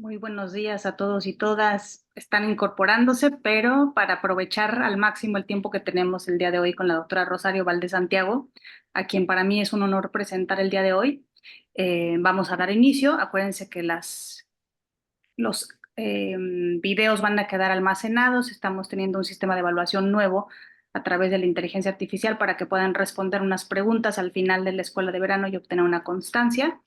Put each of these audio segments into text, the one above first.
Muy buenos días a todos y todas. Están incorporándose, pero para aprovechar al máximo el tiempo que tenemos el día de hoy con la doctora Rosario Valdés Santiago, a quien para mí es un honor presentar el día de hoy, vamos a dar inicio. Acuérdense que los videos van a quedar almacenados. Estamos teniendo un sistema de evaluación nuevo a través de la inteligencia artificial para que puedan responder unas preguntas al final de la escuela de verano y obtener una constancia.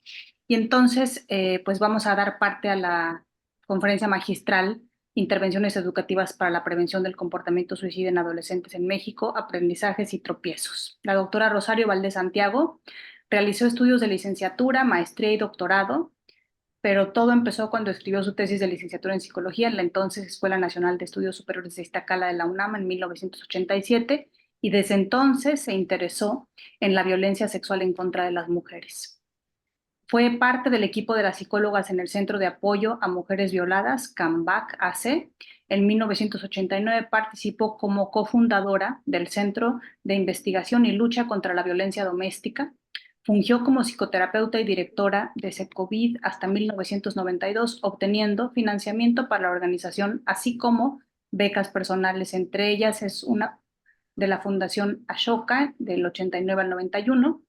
Y entonces, pues vamos a dar parte a la conferencia magistral Intervenciones educativas para la prevención del comportamiento suicida en adolescentes en México, aprendizajes y tropiezos. La doctora Rosario Valdés Santiago realizó estudios de licenciatura, maestría y doctorado, pero todo empezó cuando escribió su tesis de licenciatura en psicología en la entonces Escuela Nacional de Estudios Superiores de Iztacala de la UNAM en 1987, y desde entonces se interesó en la violencia sexual en contra de las mujeres. Fue parte del equipo de las psicólogas en el Centro de Apoyo a Mujeres Violadas, CAMBAC AC. En 1989 participó como cofundadora del Centro de Investigación y Lucha contra la Violencia Doméstica. Fungió como psicoterapeuta y directora de SECOVID hasta 1992, obteniendo financiamiento para la organización, así como becas personales. Entre ellas es una de la Fundación Ashoka del 89 al 91.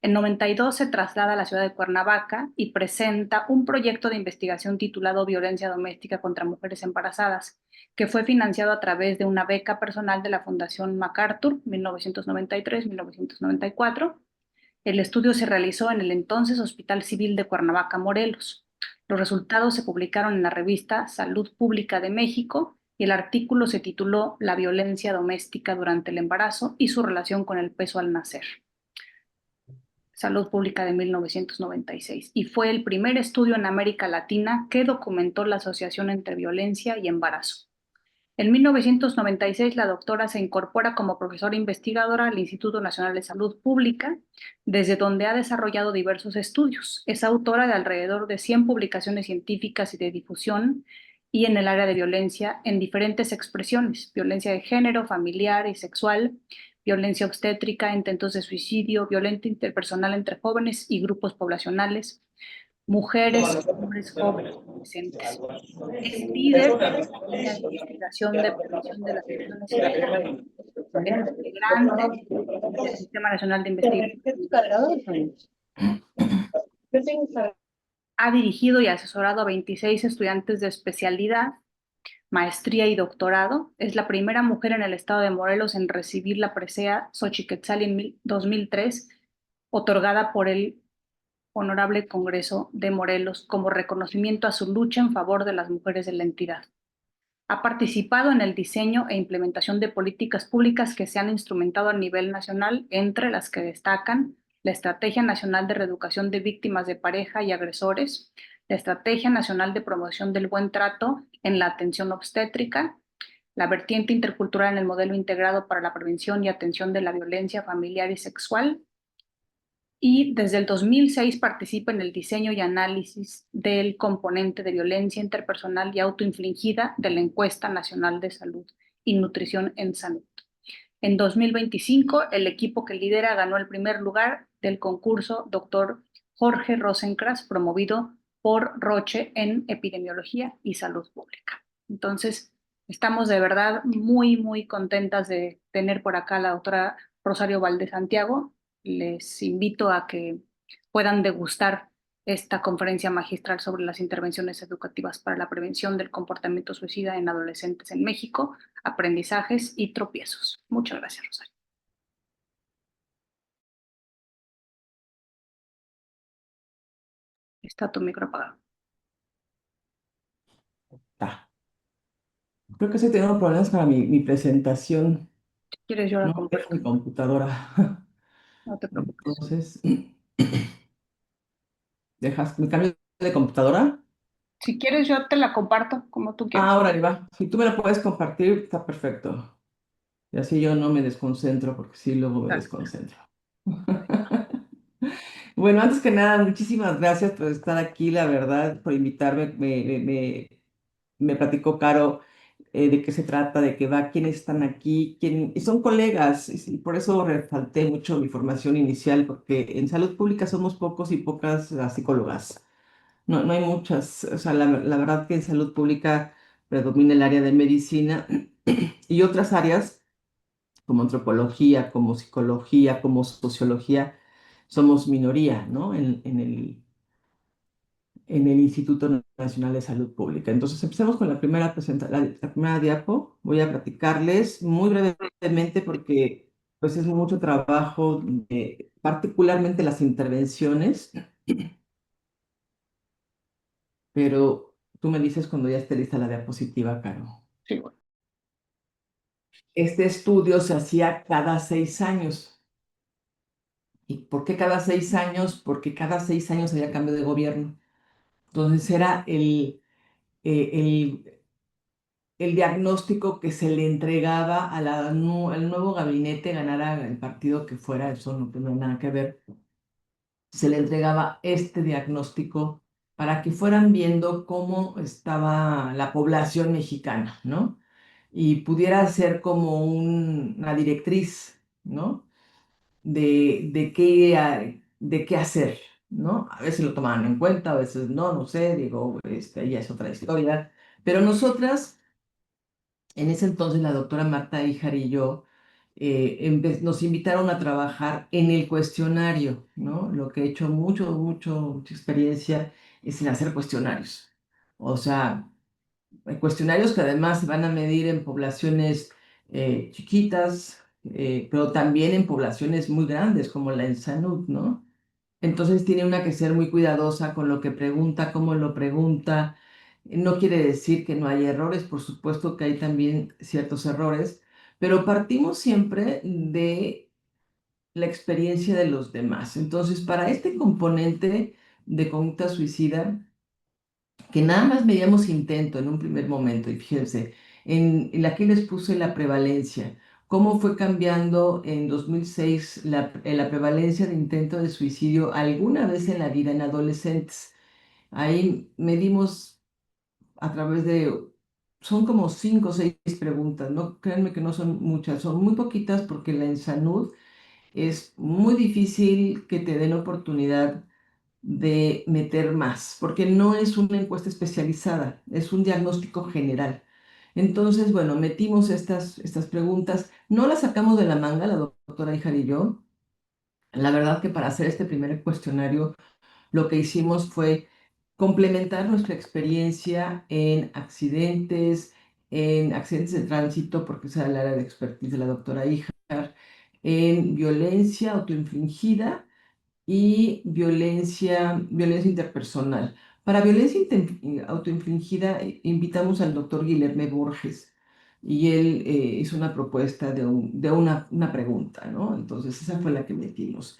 En 92 se traslada a la ciudad de Cuernavaca y presenta un proyecto de investigación titulado Violencia doméstica contra mujeres embarazadas, que fue financiado a través de una beca personal de la Fundación MacArthur 1993-1994. El estudio se realizó en el entonces Hospital Civil de Cuernavaca, Morelos. Los resultados se publicaron en la revista Salud Pública de México y el artículo se tituló La violencia doméstica durante el embarazo y su relación con el peso al nacer. Salud Pública de 1996, y fue el primer estudio en América Latina que documentó la asociación entre violencia y embarazo. En 1996, la doctora se incorpora como profesora investigadora al Instituto Nacional de Salud Pública, desde donde ha desarrollado diversos estudios. Es autora de alrededor de 100 publicaciones científicas y de difusión, y en el área de violencia en diferentes expresiones: violencia de género, familiar y sexual, violencia obstétrica, intentos de suicidio, violencia interpersonal entre jóvenes y grupos poblacionales, mujeres, hombres, jóvenes, adolescentes. Es líder de la línea de investigación de prevención de las lesiones cerebrales. Es integrante del Sistema Nacional de Investigación. Ha dirigido y asesorado a 26 estudiantes de especialidad, maestría y doctorado. Es la primera mujer en el estado de Morelos en recibir la presea Xochiquetzal en 2003, otorgada por el Honorable Congreso de Morelos como reconocimiento a su lucha en favor de las mujeres de la entidad. Ha participado en el diseño e implementación de políticas públicas que se han instrumentado a nivel nacional, entre las que destacan la Estrategia Nacional de Reeducación de Víctimas de Pareja y Agresores, la Estrategia Nacional de Promoción del Buen Trato en la Atención Obstétrica, la vertiente intercultural en el modelo integrado para la prevención y atención de la violencia familiar y sexual, y desde el 2006 participa en el diseño y análisis del componente de violencia interpersonal y autoinfligida de la Encuesta Nacional de Salud y Nutrición en Salud. En 2025, el equipo que lidera ganó el primer lugar del concurso Dr. Jorge Rosencrantz, promovido por Roche en Epidemiología y Salud Pública. Entonces, estamos de verdad muy, muy contentas de tener por acá a la doctora Rosario Valdés Santiago. Les invito a que puedan degustar esta conferencia magistral sobre las intervenciones educativas para la prevención del comportamiento suicida en adolescentes en México, aprendizajes y tropiezos. Muchas gracias, Rosario. Está tu micro apagado. Ah, creo que estoy teniendo problemas para mi presentación. Si quieres, yo la No dejo comparto. mi computadora. No te preocupes. Entonces, ¿me cambio de computadora? Si quieres, yo te la comparto como tú Ah, quieras. ahora va. Si tú me la puedes compartir, está perfecto. Y así yo no me desconcentro, porque sí, luego me Claro. desconcentro. Bueno, antes que nada, muchísimas gracias por estar aquí, la verdad, por invitarme. Me platicó Caro de qué se trata, de qué va, quiénes están aquí, y son colegas, y por eso resalté mucho mi formación inicial, porque en salud pública somos pocos y pocas las psicólogas. no hay muchas. O sea, la verdad que en salud pública predomina el área de medicina y otras áreas como antropología, como psicología, como sociología, somos minoría, ¿no? En el Instituto Nacional de Salud Pública. Entonces, empecemos con la primera la primera diapo. Voy a platicarles muy brevemente porque pues es mucho trabajo, particularmente las intervenciones, pero tú me dices cuando ya esté lista la diapositiva, Caro. Sí, bueno. Este estudio se hacía cada 6 años. ¿Y por qué cada 6 años? Porque cada 6 años había cambio de gobierno. Entonces era eh, el, el diagnóstico que se le entregaba al nuevo gabinete, ganara el partido que fuera, eso no tiene nada que ver, se le entregaba este diagnóstico para que fueran viendo cómo estaba la población mexicana, ¿no? Y pudiera ser como una directriz, ¿no? De qué hacer, ¿no? A veces lo tomaban en cuenta, a veces no, no sé, digo, ya es otra historia. Pero nosotras, en ese entonces, la doctora Marta Híjar y yo, nos invitaron a trabajar en el cuestionario, ¿no? Lo que he hecho mucha experiencia es en hacer cuestionarios. O sea, hay cuestionarios que además se van a medir en poblaciones chiquitas, pero también en poblaciones muy grandes, como la en Sanud, ¿no? Entonces tiene una que ser muy cuidadosa con lo que pregunta, cómo lo pregunta. No quiere decir que no hay errores, por supuesto que hay también ciertos errores, pero partimos siempre de la experiencia de los demás. Entonces, para este componente de conducta suicida, que nada más medíamos intento en un primer momento, y fíjense, aquí les puse la prevalencia, cómo fue cambiando en 2006 la prevalencia de intento de suicidio alguna vez en la vida en adolescentes. Ahí medimos a través son como 5 o 6 preguntas, ¿no? Créanme que no son muchas, son muy poquitas porque la Ensanud es muy difícil que te den oportunidad de meter más, porque no es una encuesta especializada, es un diagnóstico general. Entonces, bueno, metimos estas preguntas, no las sacamos de la manga, la doctora Ijar y yo. La verdad que para hacer este primer cuestionario, lo que hicimos fue complementar nuestra experiencia en accidentes de tránsito, porque esa era el área de expertise de la doctora Ijar, en violencia autoinfligida y violencia interpersonal. Para violencia autoinfligida, invitamos al doctor Guilherme Borges y él hizo una propuesta de una pregunta, ¿no? Entonces, esa fue la que metimos.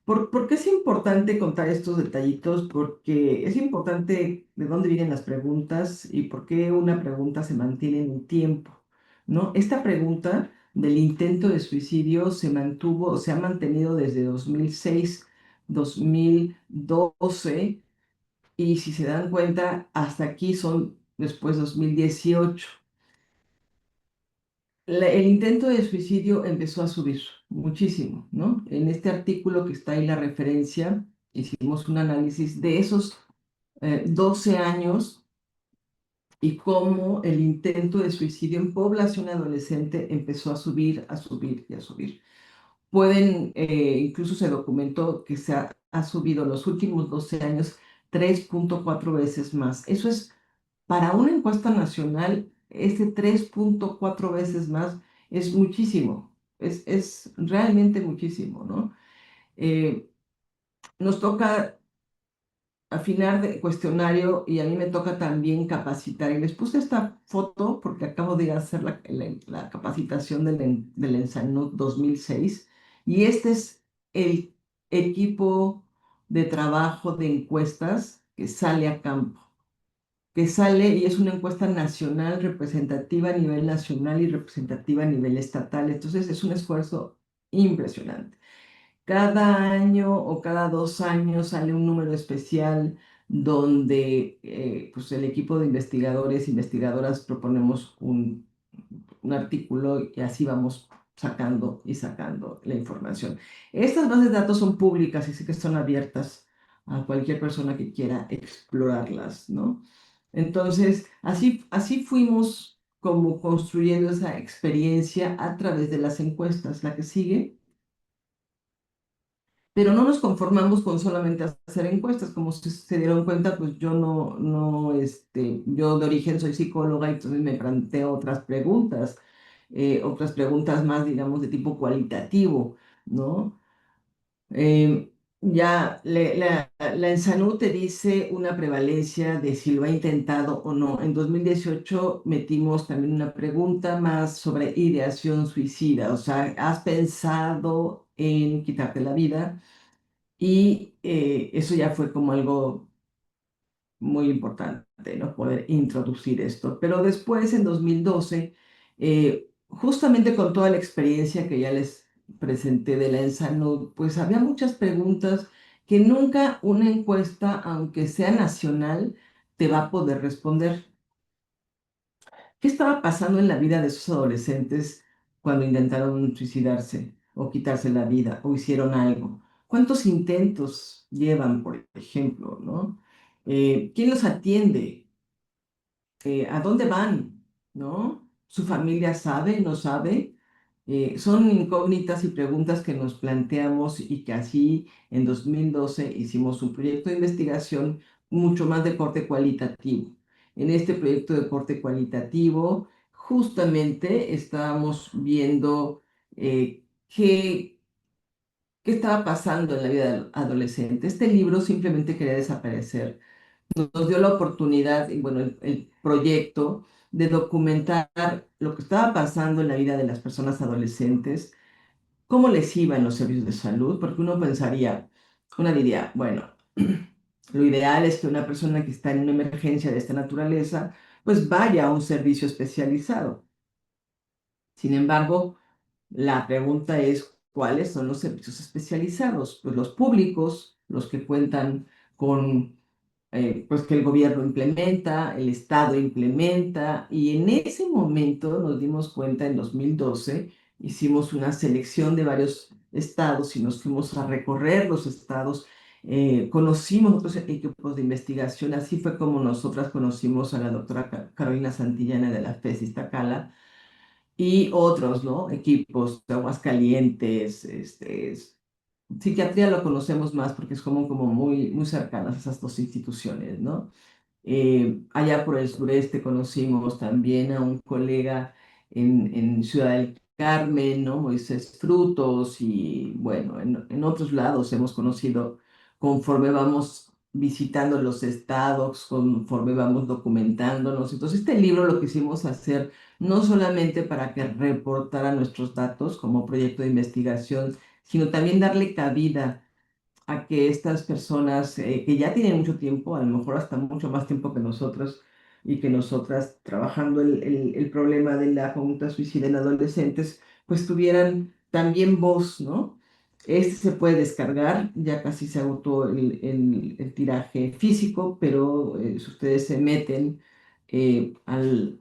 ¿Por qué es importante contar estos detallitos? Porque es importante de dónde vienen las preguntas y por qué una pregunta se mantiene en el tiempo, ¿no? Esta pregunta del intento de suicidio se ha mantenido desde 2006, 2012 y si se dan cuenta, hasta aquí son después 2018. El intento de suicidio empezó a subir muchísimo, ¿no? En este artículo que está ahí la referencia, hicimos un análisis de esos 12 años y cómo el intento de suicidio en población adolescente empezó a subir, a subir y a subir. Incluso se documentó que ha subido los últimos 12 años 3,4 veces más. Eso es, para una encuesta nacional, este 3,4 veces más es muchísimo, es realmente muchísimo, ¿no? Eh, Nos toca afinar de cuestionario y a mí me toca también capacitar. Y les puse esta foto porque acabo de hacer la capacitación del Ensanud 2006 y este es el equipo de trabajo de encuestas que sale a campo, que sale y es una encuesta nacional representativa a nivel nacional y representativa a nivel estatal. Entonces es un esfuerzo impresionante. Cada año o cada 2 años sale un número especial donde pues el equipo de investigadores e investigadoras proponemos un artículo y así vamos sacando y sacando la información. Estas bases de datos son públicas y sí que son abiertas a cualquier persona que quiera explorarlas, ¿no? Entonces, así fuimos como construyendo esa experiencia a través de las encuestas. La que sigue. Pero no nos conformamos con solamente hacer encuestas, como se dieron cuenta, pues yo yo de origen soy psicóloga, y entonces me planteo otras preguntas más, digamos, de tipo cualitativo, ¿no? Eh, la ENSANU te dice una prevalencia de si lo ha intentado o no. En 2018 metimos también una pregunta más sobre ideación suicida, o sea, ¿has pensado en quitarte la vida? Y eso ya fue como algo muy importante, ¿no? Poder introducir esto. Pero después, en 2012, justamente con toda la experiencia que ya les presenté de la ENSANUD, pues había muchas preguntas que nunca una encuesta, aunque sea nacional, te va a poder responder. ¿Qué estaba pasando en la vida de esos adolescentes cuando intentaron suicidarse o quitarse la vida o hicieron algo? ¿Cuántos intentos llevan, por ejemplo, ¿no? ¿Quién los atiende? ¿A dónde van? ¿No? ¿Su familia sabe, no sabe? Son incógnitas y preguntas que nos planteamos y que así en 2012 hicimos un proyecto de investigación mucho más de corte cualitativo. En este proyecto de corte cualitativo justamente estábamos viendo qué estaba pasando en la vida del adolescente. Este libro simplemente quería desaparecer. Nos dio la oportunidad y bueno, el proyecto de documentar lo que estaba pasando en la vida de las personas adolescentes, cómo les iba en los servicios de salud, porque uno diría, bueno, lo ideal es que una persona que está en una emergencia de esta naturaleza, pues vaya a un servicio especializado. Sin embargo, la pregunta es, ¿cuáles son los servicios especializados? Pues los públicos, los que cuentan con pues que el gobierno implementa, el Estado implementa, y en ese momento nos dimos cuenta, en 2012 hicimos una selección de varios estados y nos fuimos a recorrer los estados, conocimos otros equipos de investigación, así fue como nosotras conocimos a la doctora Carolina Santillana de la FES Iztacala y otros, ¿no? Equipos de Aguascalientes, psiquiatría lo conocemos más porque es como muy, muy cercanas a esas dos instituciones, ¿no? Allá por el sureste conocimos también a un colega en Ciudad del Carmen, ¿no? Moisés Frutos, y bueno, en otros lados hemos conocido conforme vamos visitando los estados, conforme vamos documentándonos. Entonces, este libro lo quisimos hacer no solamente para que reportara nuestros datos como proyecto de investigación, sino también darle cabida a que estas personas que ya tienen mucho tiempo, a lo mejor hasta mucho más tiempo que nosotros y que nosotras trabajando el problema de la conducta suicida en adolescentes, pues tuvieran también voz, ¿no? Este se puede descargar, ya casi se agotó el tiraje físico, pero si ustedes se meten al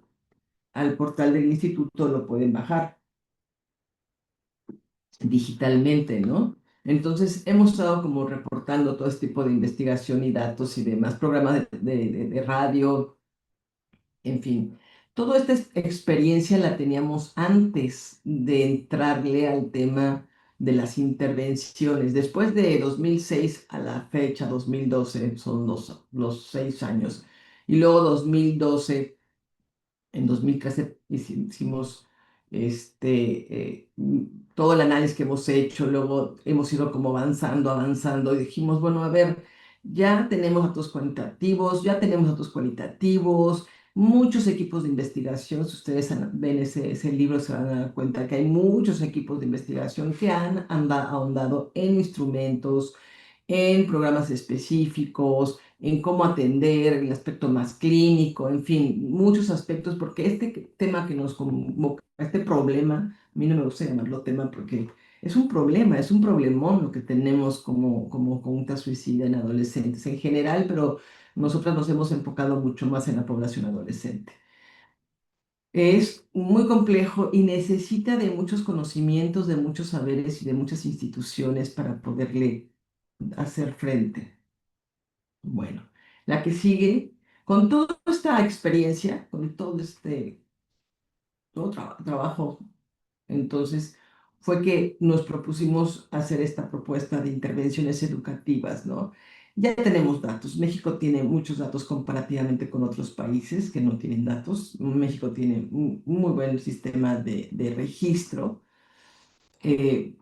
portal del instituto, lo pueden bajar digitalmente, ¿no? Entonces, hemos estado como reportando todo este tipo de investigación y datos y demás, programas de radio, en fin. Toda esta experiencia la teníamos antes de entrarle al tema de las intervenciones. Después de 2006 a la fecha, 2012, son los 6 años. Y luego 2012 en 2013 hicimos todo el análisis que hemos hecho, luego hemos ido como avanzando y dijimos, bueno, a ver, ya tenemos datos cualitativos, muchos equipos de investigación, si ustedes ven ese libro se van a dar cuenta que hay muchos equipos de investigación que han ahondado en instrumentos, en programas específicos, en cómo atender, el aspecto más clínico, en fin, muchos aspectos, porque este tema que nos convoca, este problema, a mí no me gusta llamarlo tema porque es un problemón lo que tenemos como conducta suicida en adolescentes en general, pero nosotras nos hemos enfocado mucho más en la población adolescente. Es muy complejo y necesita de muchos conocimientos, de muchos saberes y de muchas instituciones para poderle hacer frente. Bueno, la que sigue, con toda esta experiencia, con todo este trabajo, entonces fue que nos propusimos hacer esta propuesta de intervenciones educativas, ¿no? Ya tenemos datos. México tiene muchos datos comparativamente con otros países que no tienen datos. México tiene un muy buen sistema de registro, eh,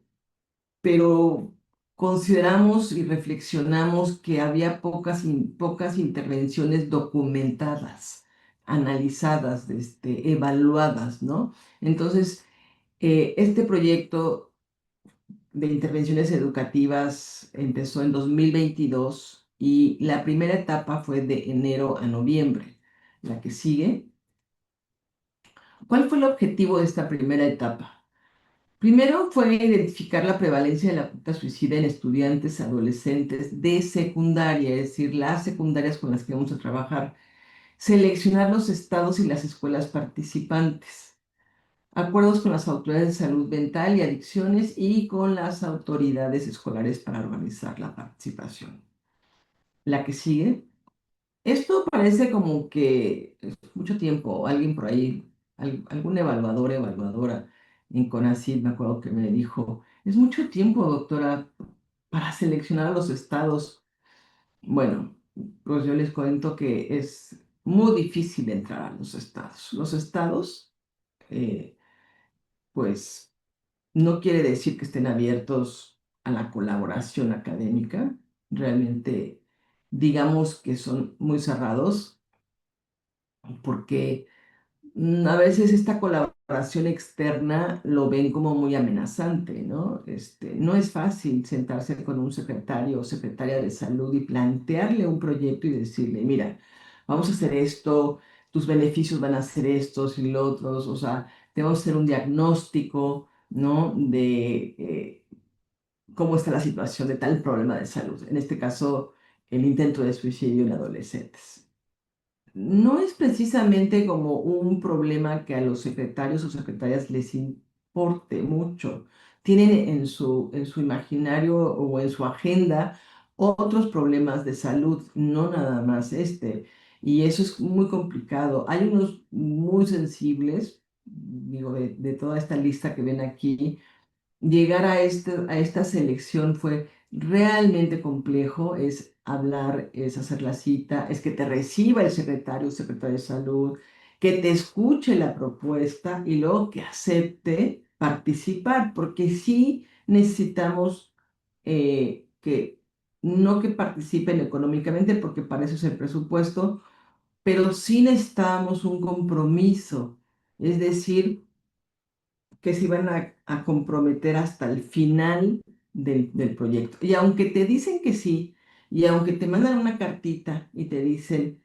pero consideramos y reflexionamos que había pocas intervenciones documentadas, analizadas, evaluadas, ¿no? Entonces, este proyecto de intervenciones educativas empezó en 2022 y la primera etapa fue de enero a noviembre. La que sigue. ¿Cuál fue el objetivo de esta primera etapa? Primero fue identificar la prevalencia de la conducta suicida en estudiantes adolescentes de secundaria, es decir, las secundarias con las que vamos a trabajar, seleccionar los estados y las escuelas participantes, acuerdos con las autoridades de salud mental y adicciones y con las autoridades escolares para organizar la participación. La que sigue. Esto parece como que es mucho tiempo, alguien por ahí, algún evaluador, evaluadora en CONACYT, me acuerdo que me dijo, es mucho tiempo, doctora, para seleccionar a los estados. Bueno, pues yo les cuento que es muy difícil entrar a los estados. Los estados, eh, pues, no quiere decir que estén abiertos a la colaboración académica. Realmente, digamos que son muy cerrados porque a veces esta colaboración externa lo ven como muy amenazante, ¿no? No es fácil sentarse con un secretario o secretaria de salud y plantearle un proyecto y decirle, mira, vamos a hacer esto, tus beneficios van a ser estos y los otros, o sea, te vamos a hacer un diagnóstico, ¿no? De cómo está la situación de tal problema de salud. En este caso, el intento de suicidio en adolescentes. No es precisamente como un problema que a los secretarios o secretarias les importe mucho. Tienen en su imaginario o en su agenda otros problemas de salud, no nada más este. Y eso es muy complicado. Hay unos muy sensibles, digo, de toda esta lista que ven aquí. Llegar a esta selección fue realmente complejo, es hablar, es hacer la cita, es que te reciba el secretario o secretaria de salud, que te escuche la propuesta y luego que acepte participar, porque sí necesitamos que no que participen económicamente, porque para eso es el presupuesto, pero sí necesitamos un compromiso, es decir, que se iban a comprometer hasta el final del proyecto. Y aunque te dicen que sí, y aunque te mandan una cartita y te dicen,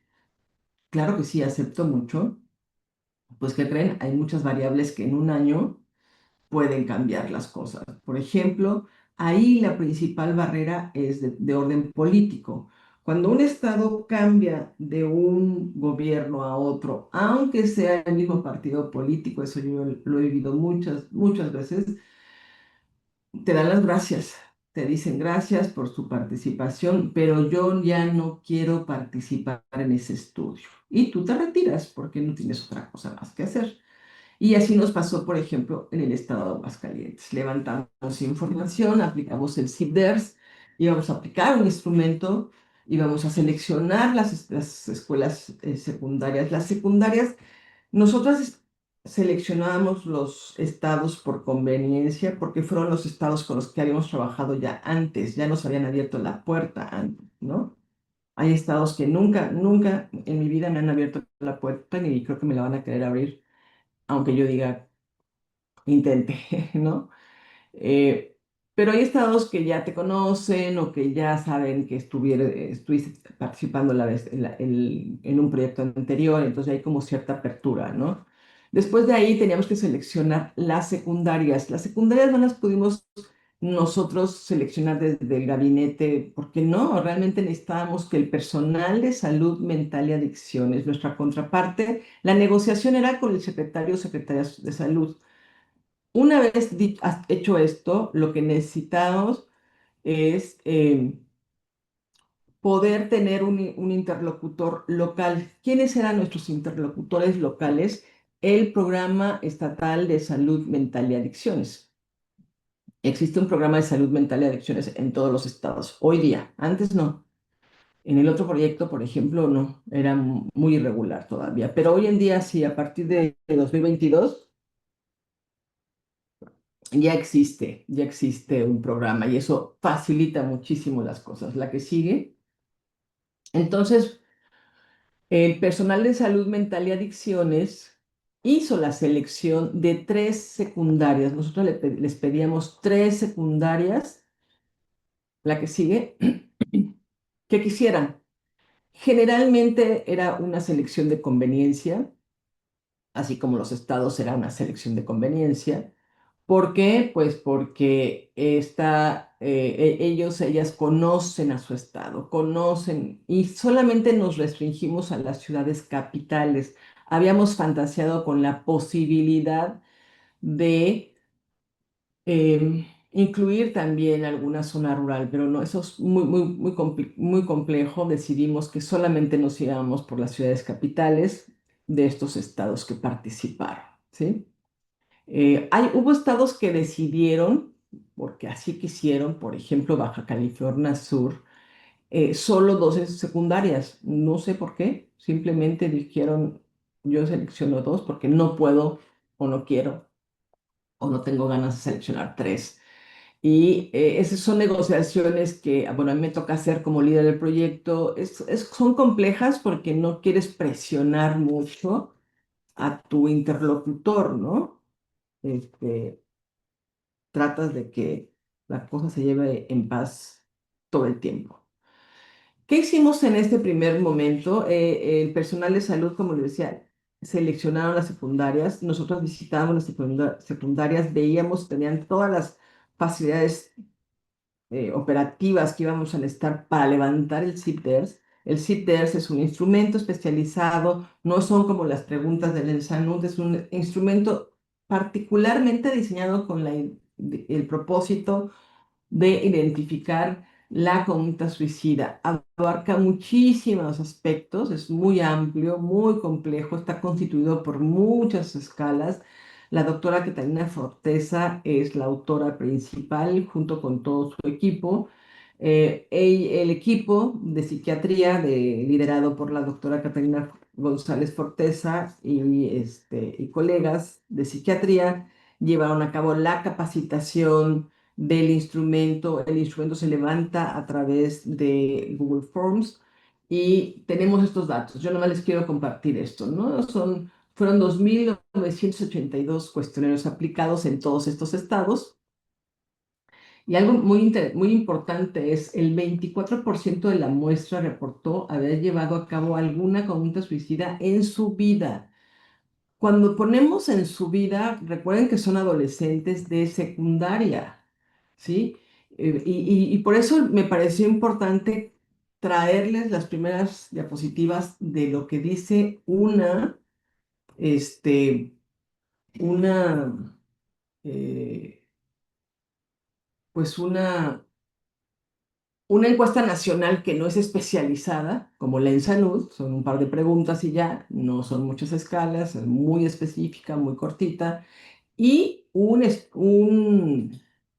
claro que sí, acepto mucho, pues ¿qué creen? Hay muchas variables que en un año pueden cambiar las cosas. Por ejemplo, ahí la principal barrera es de orden político. Cuando un estado cambia de un gobierno a otro, aunque sea el mismo partido político, eso yo lo he vivido muchas, muchas veces, te dan las gracias, te dicen gracias por su participación, pero yo ya no quiero participar en ese estudio. Y tú te retiras porque no tienes otra cosa más que hacer. Y así nos pasó, por ejemplo, en el estado de Aguascalientes. Levantamos información, aplicamos el CIPDERS, íbamos a aplicar un instrumento, íbamos a seleccionar las escuelas secundarias. Las secundarias nosotras seleccionábamos los estados por conveniencia porque fueron los estados con los que habíamos trabajado ya antes, ya nos habían abierto la puerta antes, ¿no? Hay estados que nunca, nunca en mi vida me han abierto la puerta ni creo que me la van a querer abrir, aunque yo diga intente, ¿no? Eh, pero hay estados que ya te conocen o que ya saben que estuviste participando en un proyecto anterior, entonces hay como cierta apertura, ¿no? Después de ahí teníamos que seleccionar las secundarias. Las secundarias no las pudimos nosotros seleccionar desde el gabinete, porque no, realmente necesitábamos que el personal de salud mental y adicciones, nuestra contraparte, la negociación era con el secretario o secretaria de salud. Una vez hecho esto, lo que necesitamos es poder tener un interlocutor local. ¿Quiénes eran nuestros interlocutores locales? El Programa Estatal de Salud Mental y Adicciones. Existe un programa de salud mental y adicciones en todos los estados. Hoy día, antes no. En el otro proyecto, por ejemplo, no, era muy irregular todavía. Pero hoy en día sí, a partir de 2022 ya existe un programa y eso facilita muchísimo las cosas. La que sigue. Entonces, el personal de salud mental y adicciones hizo la selección de 3 secundarias. Nosotros les pedíamos 3 secundarias, la que sigue, que quisieran. Generalmente era una selección de conveniencia, así como los estados era una selección de conveniencia. ¿Por qué? Pues porque ellas conocen a su estado, conocen y solamente nos restringimos a las ciudades capitales. Habíamos fantaseado con la posibilidad de incluir también alguna zona rural, pero no, eso es muy complejo. Decidimos que solamente nos íbamos por las ciudades capitales de estos estados que participaron, ¿sí? Hubo estados que decidieron, porque así quisieron, por ejemplo, Baja California Sur, solo 12 secundarias. No sé por qué, simplemente dijeron, yo selecciono 2 porque no puedo o no quiero o no tengo ganas de seleccionar 3. Y esas son negociaciones que, bueno, a mí me toca hacer como líder del proyecto. Son complejas porque no quieres presionar mucho a tu interlocutor, ¿no? Este, tratas de que la cosa se lleve en paz todo el tiempo. ¿Qué hicimos en este primer momento? El personal de salud, como les decía, seleccionaron las secundarias. Nosotros visitábamos las secundarias, veíamos, tenían todas las facilidades operativas que íbamos a necesitar para levantar el CITERS. El CITERS es un instrumento especializado, no son como las preguntas del ENSANUD, es un instrumento particularmente diseñado con el propósito de identificar la conducta suicida. Abarca muchísimos aspectos, es muy amplio, muy complejo, está constituido por muchas escalas. La doctora Catalina Forteza es la autora principal junto con todo su equipo. El equipo de psiquiatría liderado por la doctora Catalina González Forteza y colegas de psiquiatría llevaron a cabo la capacitación del instrumento. El instrumento se levanta a través de Google Forms y tenemos estos datos. Yo nomás les quiero compartir esto, ¿no? Fueron 2.982 cuestionarios aplicados en todos estos estados. Y algo muy importante es el 24% de la muestra reportó haber llevado a cabo alguna conducta suicida en su vida. Cuando ponemos en su vida, recuerden que son adolescentes de secundaria, ¿sí? Y por eso me pareció importante traerles las primeras diapositivas de lo que dice este, una, eh, pues una encuesta nacional que no es especializada, como la ENSANUD, son un par de preguntas y ya, no son muchas escalas, es muy específica, muy cortita, y un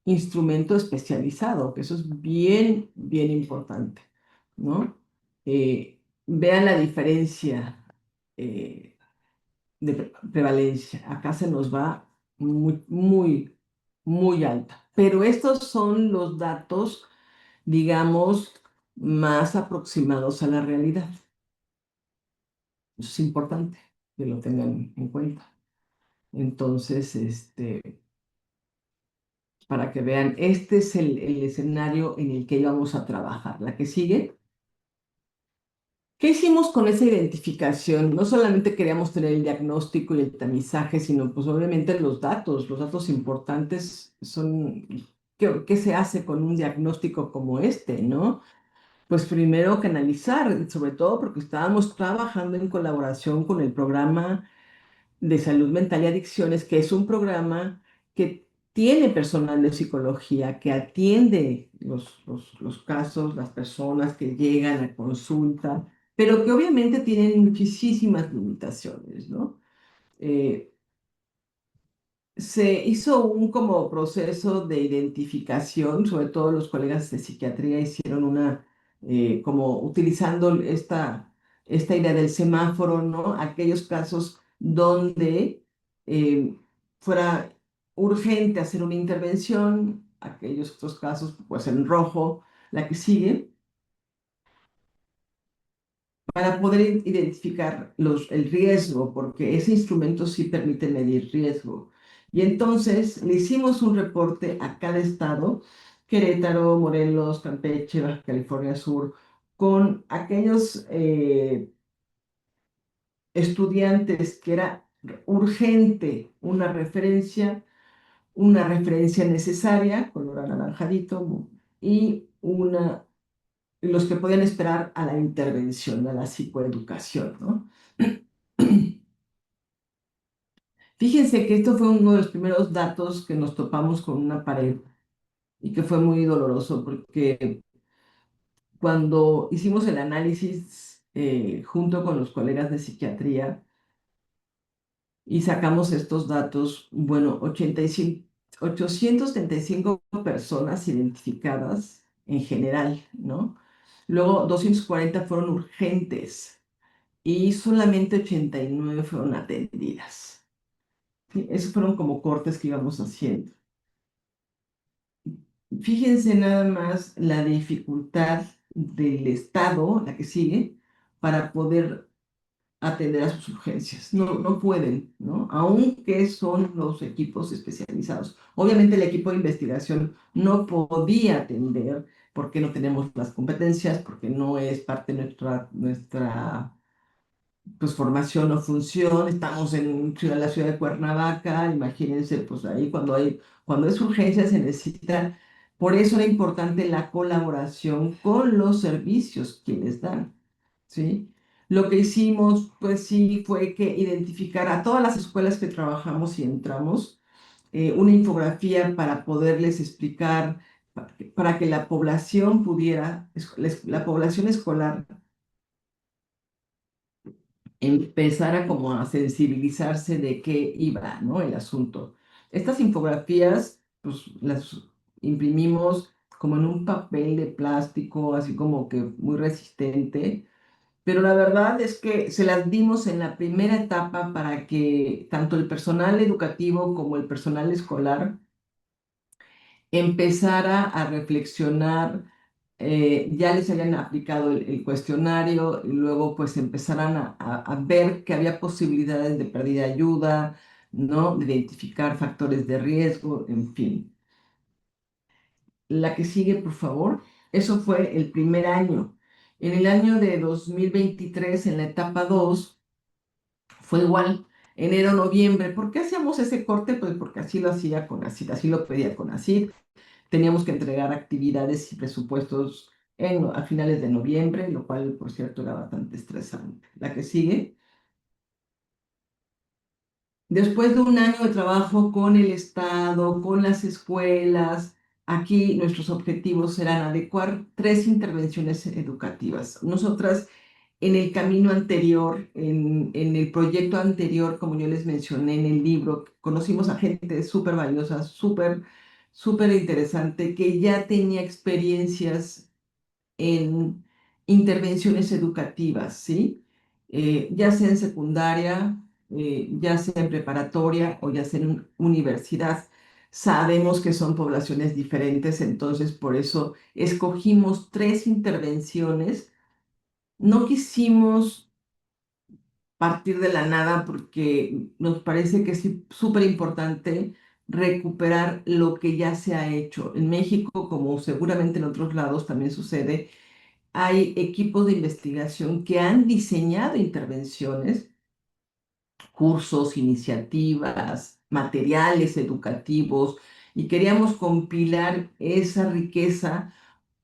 instrumento especializado, que eso es bien, bien importante, ¿no? Vean la diferencia de prevalencia. Acá se nos va muy, muy, muy alta. Pero estos son los datos, digamos, más aproximados a la realidad. Eso es importante que lo tengan en cuenta. Entonces, para que vean, este es el escenario en el que íbamos a trabajar. La que sigue. ¿Qué hicimos con esa identificación? No solamente queríamos tener el diagnóstico y el tamizaje, sino pues obviamente los datos importantes son, ¿qué se hace con un diagnóstico como este, no? Pues primero canalizar, sobre todo porque estábamos trabajando en colaboración con el programa de salud mental y adicciones, que es un programa que tiene personal de psicología que atiende los casos, las personas que llegan a consulta, pero que obviamente tienen muchísimas limitaciones, ¿no? Eh, Se hizo un como proceso de identificación, sobre todo los colegas de psiquiatría hicieron una, como utilizando esta idea del semáforo, ¿no? Aquellos casos donde eh, fuera urgente hacer una intervención, aquellos otros casos, pues en rojo, la que sigue para poder identificar el riesgo, porque ese instrumento sí permite medir riesgo. Y entonces le hicimos un reporte a cada estado, Querétaro, Morelos, Campeche, Baja California Sur, con aquellos estudiantes que era urgente una referencia necesaria, color anaranjadito, y los que podían esperar a la intervención, a la psicoeducación, ¿no? Fíjense que esto fue uno de los primeros datos que nos topamos con una pared y que fue muy doloroso porque cuando hicimos el análisis junto con los colegas de psiquiatría y sacamos estos datos, bueno, 85, 835 personas identificadas en general, ¿no? Luego 240 fueron urgentes y solamente 89 fueron atendidas. ¿Sí? Esos fueron como cortes que íbamos haciendo. Fíjense nada más la dificultad del Estado, la que sigue, para poder atender a sus urgencias. No, no pueden, ¿no? Aunque son los equipos especializados. Obviamente el equipo de investigación no podía atender porque no tenemos las competencias, porque no es parte de nuestra pues formación o función, estamos en la ciudad de Cuernavaca, imagínense, pues ahí cuando es urgencia se necesita, por eso era importante la colaboración con los servicios que les dan, ¿sí? Lo que hicimos, pues sí, fue que identificar a todas las escuelas que trabajamos y entramos, una infografía para poderles explicar, para que la población pudiera, la población escolar empezara como a sensibilizarse de qué iba, ¿no? El asunto. Estas infografías, pues las imprimimos como en un papel de plástico, así como que muy resistente, pero la verdad es que se las dimos en la primera etapa para que tanto el personal educativo como el personal escolar empezara a reflexionar, ya les habían aplicado el cuestionario y luego pues empezaran a ver que había posibilidades de pérdida de ayuda, ¿no? De identificar factores de riesgo, en fin. La que sigue, por favor. Eso fue el primer año. En el año de 2023, en la etapa 2 fue igual, enero, noviembre. ¿Por qué hacíamos ese corte? Pues porque así lo hacía CONACYT, así lo pedía CONACYT. Teníamos que entregar actividades y presupuestos a finales de noviembre, lo cual, por cierto, era bastante estresante. La que sigue. Después de un año de trabajo con el Estado, con las escuelas, aquí nuestros objetivos eran adecuar 3 intervenciones educativas. Nosotras en el camino anterior, en el proyecto anterior, como yo les mencioné en el libro, conocimos a gente súper valiosa, súper interesante, que ya tenía experiencias en intervenciones educativas, ¿sí? Ya sea en secundaria, ya sea en preparatoria o ya sea en universidad. Sabemos que son poblaciones diferentes, entonces por eso escogimos 3 intervenciones. No quisimos partir de la nada porque nos parece que es súper importante recuperar lo que ya se ha hecho. En México, como seguramente en otros lados también sucede, hay equipos de investigación que han diseñado intervenciones, cursos, iniciativas, materiales educativos, y queríamos compilar esa riqueza,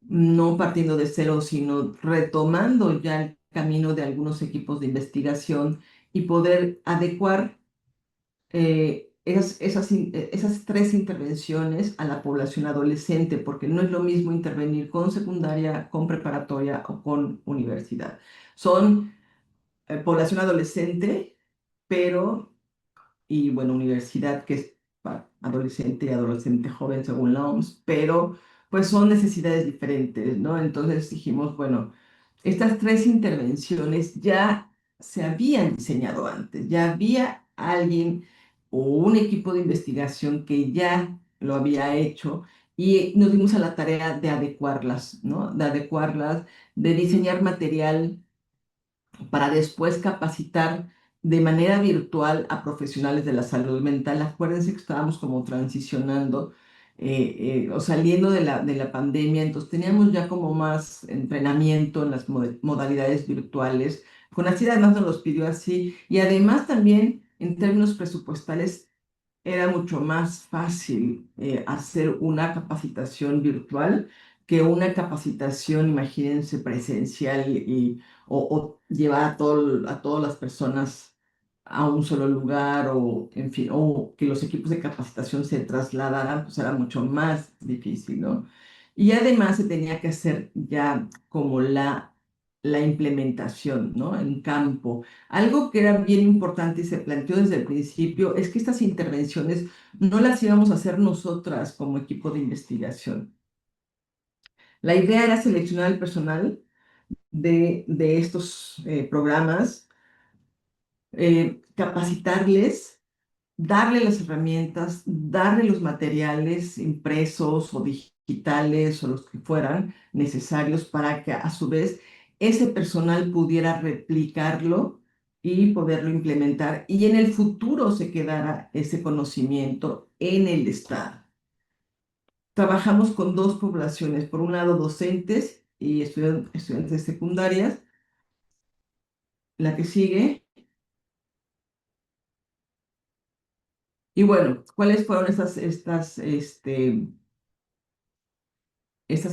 no partiendo de cero, sino retomando ya el camino de algunos equipos de investigación y poder adecuar esas tres intervenciones a la población adolescente, porque no es lo mismo intervenir con secundaria, con preparatoria o con universidad. Son población adolescente, pero y bueno, universidad que es para adolescente y adolescente joven según la OMS, pero pues son necesidades diferentes, ¿no? Entonces dijimos, bueno, estas tres intervenciones ya se habían diseñado antes, ya había alguien o un equipo de investigación que ya lo había hecho y nos dimos a la tarea de adecuarlas, ¿no? De adecuarlas, de diseñar material para después capacitar de manera virtual a profesionales de la salud mental. Acuérdense que estábamos como transicionando o saliendo de la pandemia, entonces teníamos ya como más entrenamiento en las modalidades virtuales. Conacid además nos los pidió así y además también en términos presupuestales era mucho más fácil hacer una capacitación virtual que una capacitación, imagínense, presencial o llevar a todas las personas a un solo lugar o, en fin, o que los equipos de capacitación se trasladaran, pues era mucho más difícil, ¿no? Y además se tenía que hacer ya como la implementación, ¿no? En campo. Algo que era bien importante y se planteó desde el principio es que estas intervenciones no las íbamos a hacer nosotras como equipo de investigación. La idea era seleccionar el personal de estos programas, capacitarles, darle las herramientas, darle los materiales impresos o digitales o los que fueran necesarios para que a su vez ese personal pudiera replicarlo y poderlo implementar y en el futuro se quedara ese conocimiento en el Estado. Trabajamos con dos poblaciones, por un lado docentes y estudiantes de secundarias, la que sigue. Y bueno, ¿cuáles fueron estas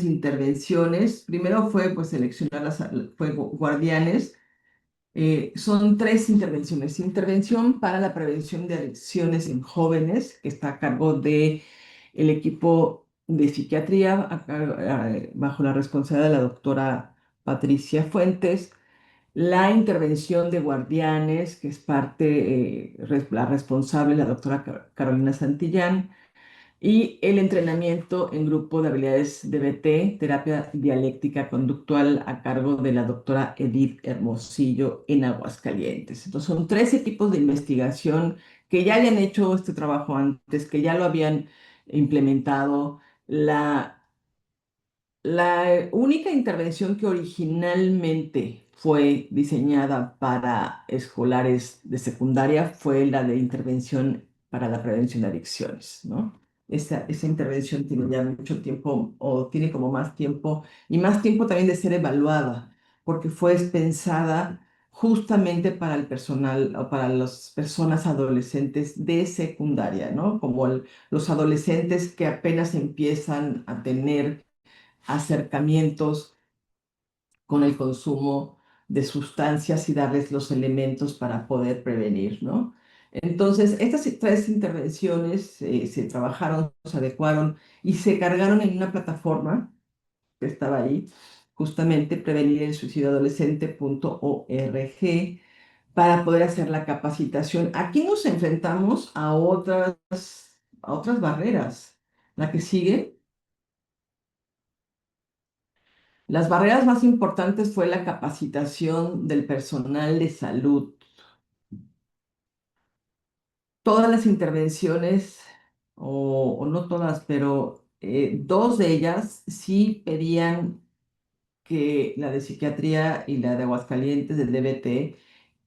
intervenciones? Primero fue pues seleccionar fue guardianes. Son tres intervenciones. Intervención para la prevención de adicciones en jóvenes, que está a cargo de el equipo de psiquiatría, bajo la responsabilidad de la doctora Patricia Fuentes. La intervención de guardianes, que es parte, la responsable, la doctora Carolina Santillán, y el entrenamiento en grupo de habilidades DBT, terapia dialéctica conductual, a cargo de la doctora Edith Hermosillo en Aguascalientes. Entonces, son tres equipos de investigación que ya habían hecho este trabajo antes, que ya lo habían implementado. La única intervención que originalmente fue diseñada para escolares de secundaria fue la de intervención para la prevención de adicciones, ¿no? Esa intervención tiene ya mucho tiempo o tiene como más tiempo y más tiempo también de ser evaluada, porque fue pensada justamente para el personal o para las personas adolescentes de secundaria, ¿no? Como los adolescentes que apenas empiezan a tener acercamientos con el consumo de sustancias y darles los elementos para poder prevenir, ¿no? Entonces, estas tres intervenciones se trabajaron, se adecuaron y se cargaron en una plataforma que estaba ahí, justamente prevenirelsuicidio-adolescente.org, para poder hacer la capacitación. Aquí nos enfrentamos a otras barreras. La que sigue. Las barreras más importantes fue la capacitación del personal de salud. Todas las intervenciones, o no todas, pero dos de ellas sí pedían que la de psiquiatría y la de Aguascalientes, del DBT,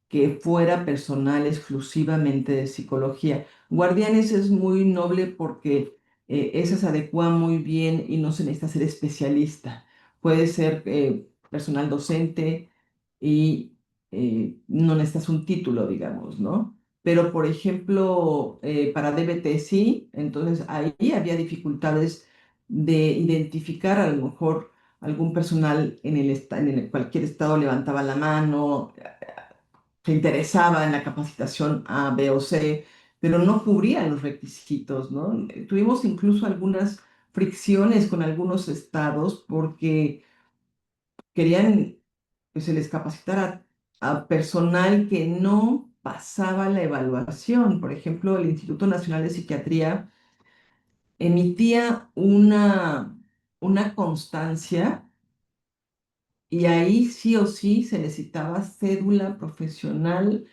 que fuera personal exclusivamente de psicología. Guardianes es muy noble porque esa se adecua muy bien y no se necesita ser especialista. Puede ser personal docente y no necesitas un título, digamos, ¿no? Pero, por ejemplo, para DBT sí, entonces ahí había dificultades de identificar a lo mejor algún personal cualquier estado levantaba la mano, se interesaba en la capacitación A, B o C, pero no cubrían los requisitos, ¿no? Tuvimos incluso algunas fricciones con algunos estados porque querían que se les capacitara a personal que no pasaba la evaluación. Por ejemplo, el Instituto Nacional de Psiquiatría emitía una constancia y ahí sí o sí se necesitaba cédula profesional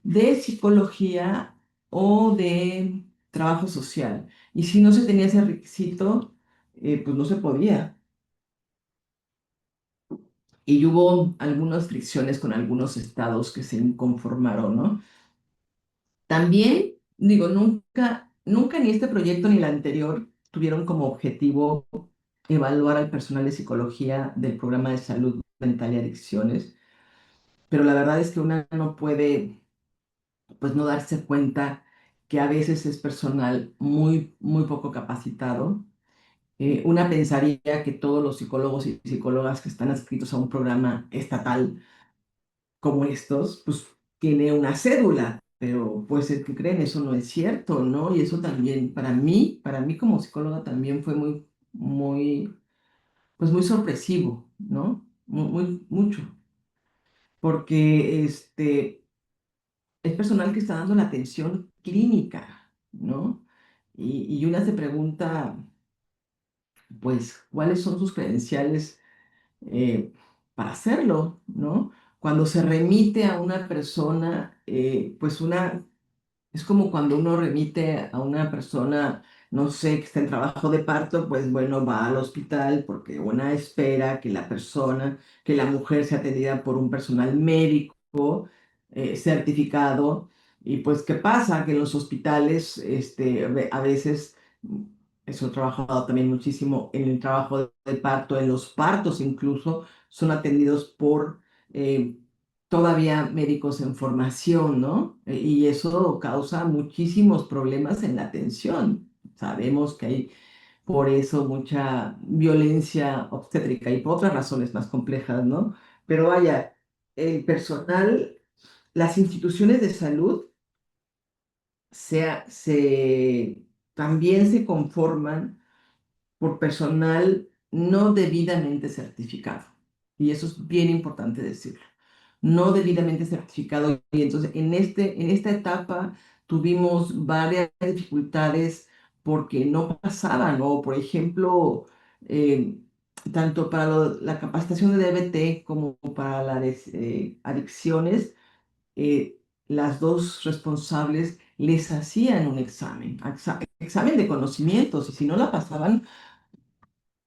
de psicología o de trabajo social. Y si no se tenía ese requisito, pues no se podía. Y hubo algunas fricciones con algunos estados que se inconformaron, ¿no? También, digo, nunca ni este proyecto ni el anterior tuvieron como objetivo evaluar al personal de psicología del programa de salud mental y adicciones, pero la verdad es que una no puede, pues, no darse cuenta que a veces es personal muy poco capacitado. Una pensaría que todos los psicólogos y psicólogas que están adscritos a un programa estatal como estos, pues tiene una cédula, pero puede ser que creen, eso no es cierto, ¿no? Y eso también, para mí como psicóloga también fue pues muy sorpresivo, ¿no? Mucho, porque es personal que está dando la atención clínica, ¿no? Y una se pregunta, pues, ¿cuáles son sus credenciales para hacerlo, ¿no? Cuando se remite a una persona, pues es como cuando uno remite a una persona, no sé, que está en trabajo de parto, pues bueno, va al hospital porque una espera que la mujer sea atendida por un personal médico certificado. Y pues, ¿qué pasa? Que en los hospitales, a veces, eso he trabajado también muchísimo en el trabajo de parto, en los partos incluso, son atendidos por eh, todavía médicos en formación, ¿no? Y eso causa muchísimos problemas en la atención. Sabemos que hay por eso mucha violencia obstétrica y por otras razones más complejas, ¿no? Pero vaya, el personal, las instituciones de salud también se conforman por personal no debidamente certificado. Y eso es bien importante decirlo. No debidamente certificado. Y entonces en esta etapa tuvimos varias dificultades porque no pasaban, o por ejemplo, eh, tanto para la capacitación de DBT como para la de adicciones, eh, las dos responsables les hacían un examen de conocimientos, y si no la pasaban,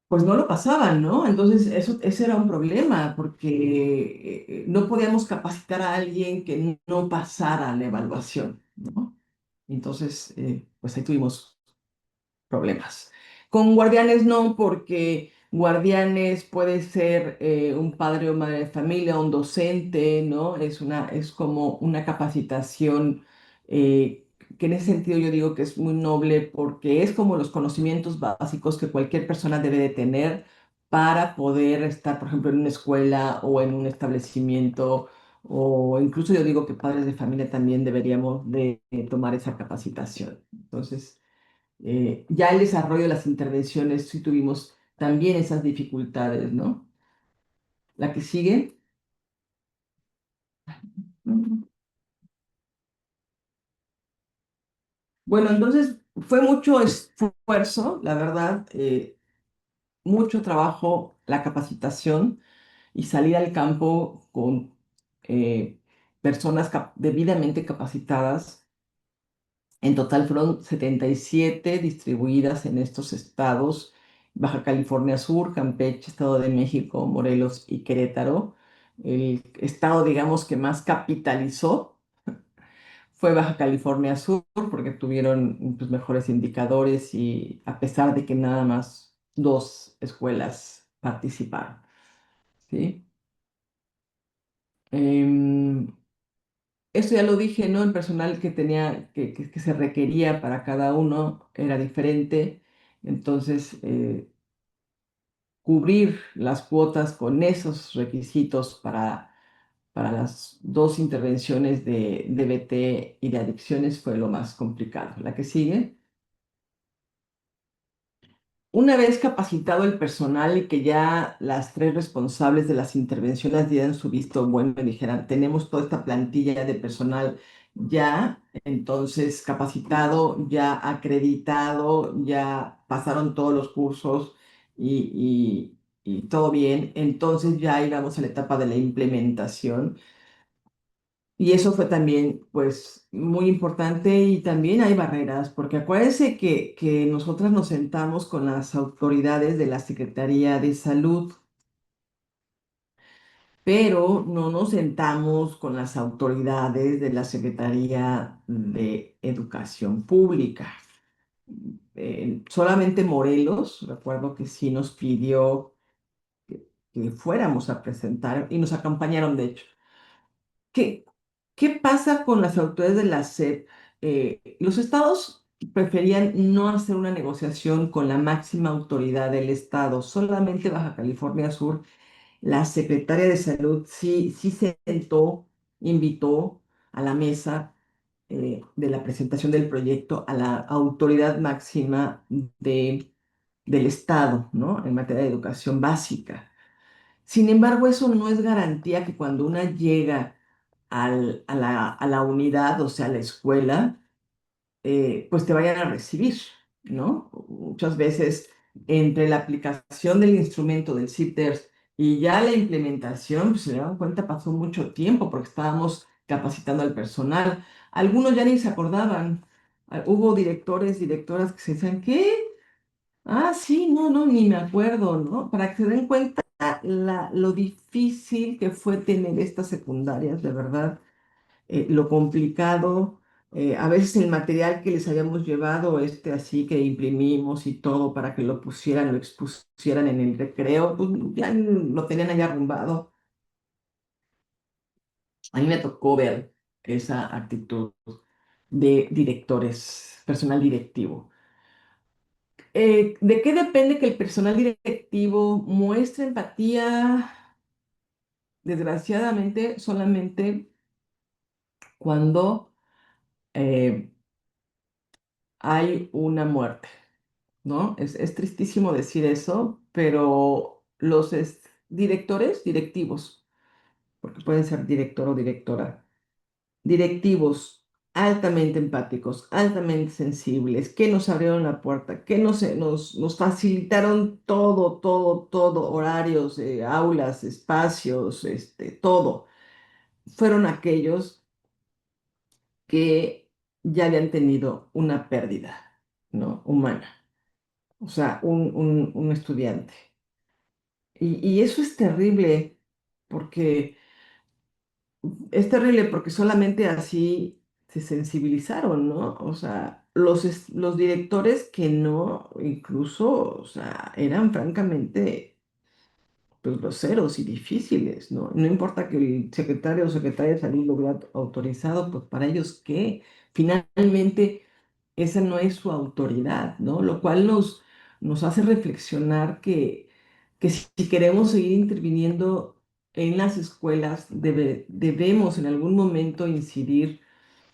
pues no lo pasaban, ¿no? Entonces, ese era un problema, porque no podíamos capacitar a alguien que no pasara la evaluación, ¿no? Entonces, pues ahí tuvimos problemas. Con guardianes no, porque guardianes puede ser un padre o madre de familia, un docente, ¿no? Es como una capacitación que en ese sentido yo digo que es muy noble porque es como los conocimientos básicos que cualquier persona debe de tener para poder estar, por ejemplo, en una escuela o en un establecimiento, o incluso yo digo que padres de familia también deberíamos de tomar esa capacitación. Entonces, ya el desarrollo de las intervenciones sí tuvimos también esas dificultades, ¿no? La que sigue. Ujú. Bueno, entonces fue mucho esfuerzo, la verdad, mucho trabajo, la capacitación y salir al campo con personas debidamente capacitadas. En total fueron 77 distribuidas en estos estados: Baja California Sur, Campeche, Estado de México, Morelos y Querétaro. El estado, digamos, que más capitalizó fue Baja California Sur, porque tuvieron, pues, mejores indicadores, y a pesar de que nada más dos escuelas participaron, ¿sí? Em, Esto ya lo dije, ¿no? El personal que tenía, que se requería para cada uno era diferente. Entonces, cubrir las cuotas con esos requisitos para para las dos intervenciones de DBT y de adicciones fue lo más complicado. La que sigue. Una vez capacitado el personal y que ya las tres responsables de las intervenciones dieran su visto bueno y dijeran, tenemos toda esta plantilla de personal ya, entonces capacitado, ya acreditado, ya pasaron todos los cursos y todo bien, entonces ya íbamos a la etapa de la implementación. Y eso fue también, pues, muy importante y también hay barreras, porque acuérdense que nosotras nos sentamos con las autoridades de la Secretaría de Salud, pero no nos sentamos con las autoridades de la Secretaría de Educación Pública. Solamente Morelos, recuerdo que sí nos pidió que fuéramos a presentar y nos acompañaron, de hecho. ¿Qué, qué pasa con las autoridades de la SEP? Los estados preferían no hacer una negociación con la máxima autoridad del estado, solamente Baja California Sur. La secretaria de Salud sí se sentó, invitó a la mesa de la presentación del proyecto a la autoridad máxima del estado, ¿no? En materia de educación básica. Sin embargo, eso no es garantía que cuando una llega a la unidad, o sea, a la escuela, pues te vayan a recibir, ¿no? Muchas veces entre la aplicación del instrumento del CITES y ya la implementación, pues se dan cuenta, pasó mucho tiempo porque estábamos capacitando al personal. Algunos ya ni se acordaban. Hubo directores, directoras que se decían, ¿qué? Ah, sí, no, no, ni me acuerdo, ¿no? Para que se den cuenta lo difícil que fue tener estas secundarias, de verdad, lo complicado, a veces el material que les habíamos llevado, así que imprimimos y todo para que lo pusieran, lo expusieran en el recreo, pues ya lo tenían allá arrumbado. A mí me tocó ver esa actitud de directores, personal directivo. ¿De qué depende que el personal directivo muestre empatía? Desgraciadamente, solamente cuando eh, hay una muerte, ¿no? Es tristísimo decir eso, pero los directores, directivos, porque pueden ser director o directora, directivos altamente empáticos, altamente sensibles, que nos abrieron la puerta, que nos facilitaron todo, todo, todo, horarios, aulas, espacios, todo. Fueron aquellos que ya habían tenido una pérdida, ¿no? Humana, o sea, un estudiante. Y eso porque es terrible porque solamente así se sensibilizaron, ¿no? O sea, los directores que no, incluso, o sea, eran francamente, pues, groseros y difíciles, ¿no? No importa que el secretario o secretaria de salud lo hubiera autorizado, pues para ellos, ¿qué? Finalmente, esa no es su autoridad, ¿no? Lo cual nos hace reflexionar que si queremos seguir interviniendo en las escuelas, debemos en algún momento incidir,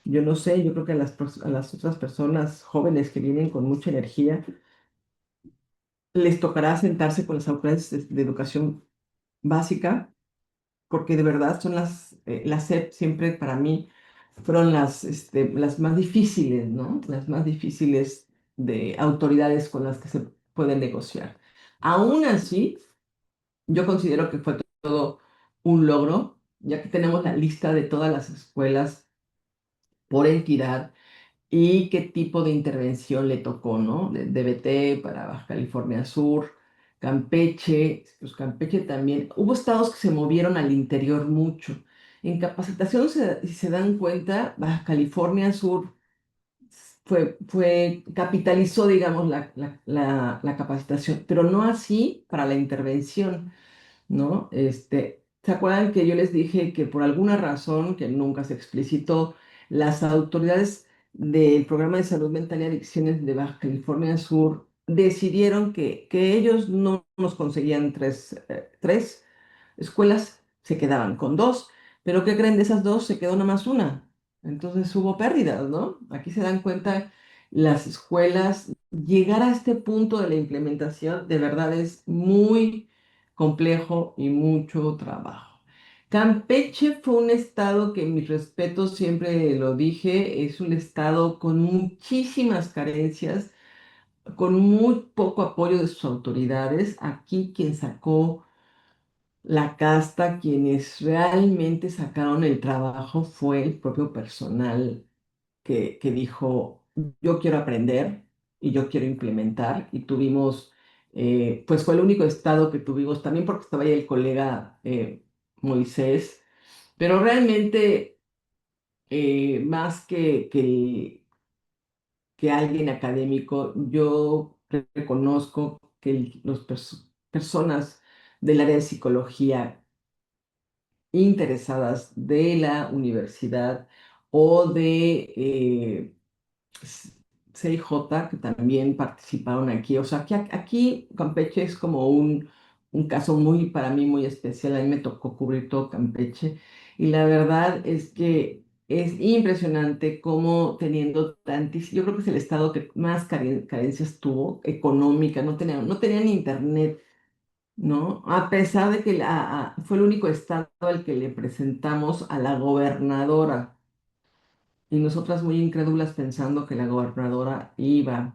yo no sé, yo creo que a las otras personas jóvenes que vienen con mucha energía, les tocará sentarse con las autoridades de educación básica, porque de verdad son las SEP siempre para mí fueron las más difíciles, ¿no? Las más difíciles de autoridades con las que se puede negociar. Aún así, yo considero que fue todo un logro, ya que tenemos la lista de todas las escuelas por entidad y qué tipo de intervención le tocó, ¿no? De DBT para Baja California Sur, Campeche, pues Campeche también. Hubo estados que se movieron al interior mucho. En capacitación, si se dan cuenta, Baja California Sur capitalizó, digamos, la capacitación, pero no así para la intervención. ¿No? ¿Se acuerdan que yo les dije que por alguna razón que nunca se explicitó, las autoridades del programa de salud mental y adicciones de Baja California Sur decidieron que ellos no nos conseguían tres escuelas, se quedaban con dos, Pero ¿qué creen? De esas dos se quedó nada más una. Entonces hubo pérdidas, ¿no? Aquí se dan cuenta las escuelas, llegar a este punto de la implementación de verdad es muy complejo y mucho trabajo. Campeche fue un estado que, mis respetos, siempre lo dije, es un estado con muchísimas carencias, con muy poco apoyo de sus autoridades. Aquí quien sacó la casta, quienes realmente sacaron el trabajo fue el propio personal que dijo, yo quiero aprender y yo quiero implementar. Y tuvimos, pues fue el único estado que tuvimos, también porque estaba ahí el colega Moisés, pero realmente más que alguien académico, yo reconozco que las personas del área de psicología interesadas de la universidad o de C- CIJ que también participaron aquí. O sea, que aquí Campeche es como un caso muy, para mí, muy especial. A mí me tocó cubrir todo Campeche y la verdad es que es impresionante cómo teniendo tantísimo, yo creo que es el estado que más carencias tuvo económica, no tenían internet, ¿no? A pesar de que fue el único estado al que le presentamos a la gobernadora y nosotras muy incrédulas pensando que la gobernadora iba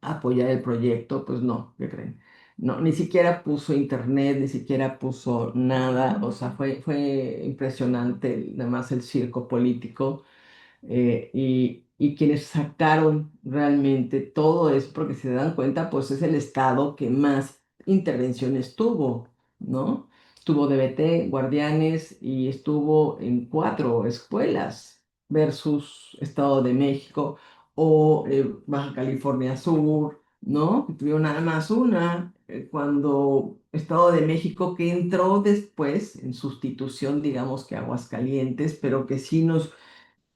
a apoyar el proyecto, pues no, ¿qué creen? No, ni siquiera puso internet, ni siquiera puso nada, o sea, fue impresionante nada más el circo político y quienes sacaron realmente todo eso, porque si se dan cuenta, pues es el estado que más intervenciones tuvo, ¿no? Tuvo DBT, Guardianes y estuvo en 4 escuelas versus Estado de México o Baja California Sur, ¿no? Que tuvieron nada más una, cuando Estado de México que entró después en sustitución, digamos que Aguascalientes, pero que sí nos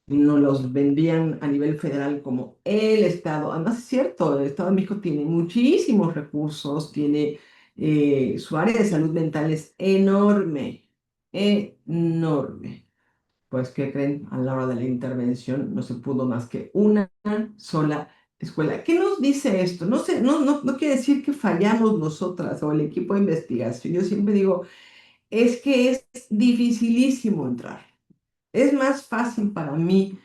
los vendían a nivel federal como el Estado. Además, es cierto, el Estado de México tiene muchísimos recursos, tiene su área de salud mental es enorme, enorme. Pues, ¿qué creen? A la hora de la intervención no se pudo más que una sola escuela. ¿Qué nos dice esto? No sé, no quiere decir que fallamos nosotras o el equipo de investigación. Yo siempre digo, es que es dificilísimo entrar. Es más fácil para mí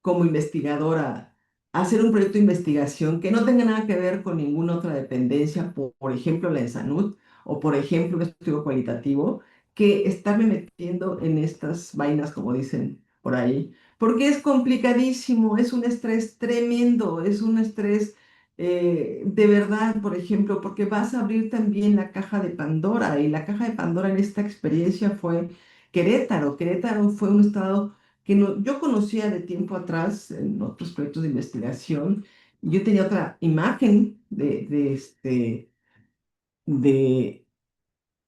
como investigadora hacer un proyecto de investigación que no tenga nada que ver con ninguna otra dependencia, por ejemplo la de salud, o por ejemplo un estudio cualitativo, que estarme metiendo en estas vainas, como dicen por ahí, porque es complicadísimo, es un estrés tremendo, es un estrés de verdad, por ejemplo, porque vas a abrir también la caja de Pandora, y la caja de Pandora en esta experiencia fue Querétaro. Querétaro fue un estado que yo conocía de tiempo atrás en otros proyectos de investigación. Yo tenía otra imagen de,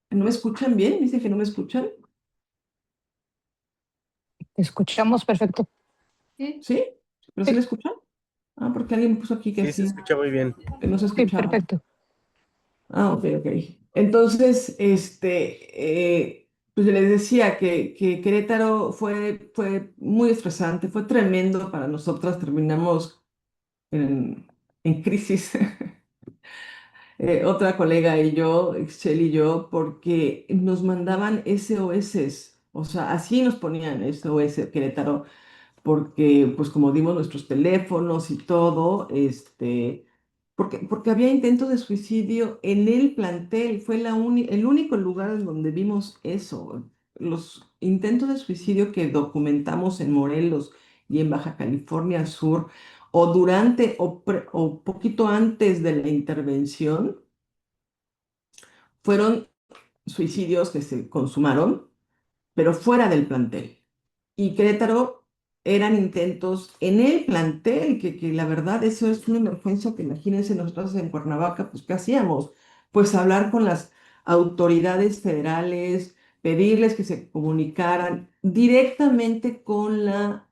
¿no me escuchan bien? Dicen que no me escuchan. Te escuchamos perfecto. ¿Sí? ¿Pero sí Sí, me escuchan? Ah, porque alguien me puso aquí Sí, se escucha muy bien. que no se sí, escuchaba. perfecto. Ah, ok, ok. Entonces, pues les decía que Querétaro fue muy estresante, fue tremendo para nosotras. Terminamos en crisis. Otra colega y yo, Excel y yo, porque nos mandaban SOS, o sea, así nos ponían SOS Querétaro, porque pues como dimos nuestros teléfonos y todo, porque había intentos de suicidio en el plantel, fue el único lugar en donde vimos eso. Los intentos de suicidio que documentamos en Morelos y en Baja California Sur, o durante o poquito antes de la intervención, fueron suicidios que se consumaron, pero fuera del plantel. Y Querétaro eran intentos en el plantel, que la verdad eso es una emergencia que imagínense nosotros en Cuernavaca, pues ¿qué hacíamos? Pues hablar con las autoridades federales, pedirles que se comunicaran directamente con la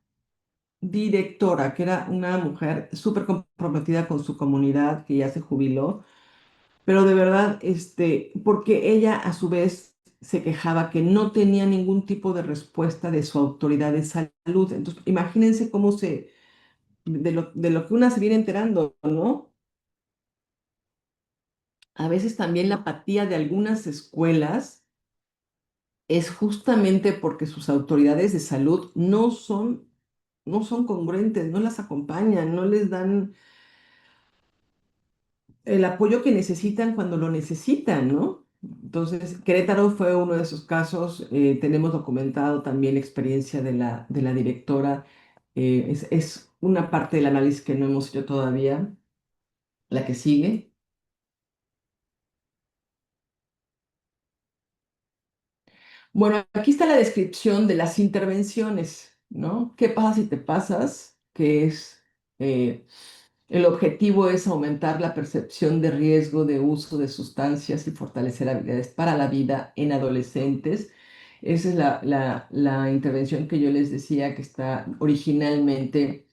directora, que era una mujer súper comprometida con su comunidad, que ya se jubiló, pero de verdad, porque ella a su vez se quejaba que no tenía ningún tipo de respuesta de su autoridad de salud. Entonces, imagínense cómo de lo que una se viene enterando, ¿no? A veces también la apatía de algunas escuelas es justamente porque sus autoridades de salud no son congruentes, no las acompañan, no les dan el apoyo que necesitan cuando lo necesitan, ¿no? Entonces, Querétaro fue uno de esos casos. Tenemos documentado también la experiencia de la directora. Es una parte del análisis que no hemos hecho todavía, la que sigue. Bueno, aquí está la descripción de las intervenciones, ¿no? ¿Qué pasa si te pasas? Que es, el objetivo es aumentar la percepción de riesgo de uso de sustancias y fortalecer habilidades para la vida en adolescentes. Esa es la intervención que yo les decía que está originalmente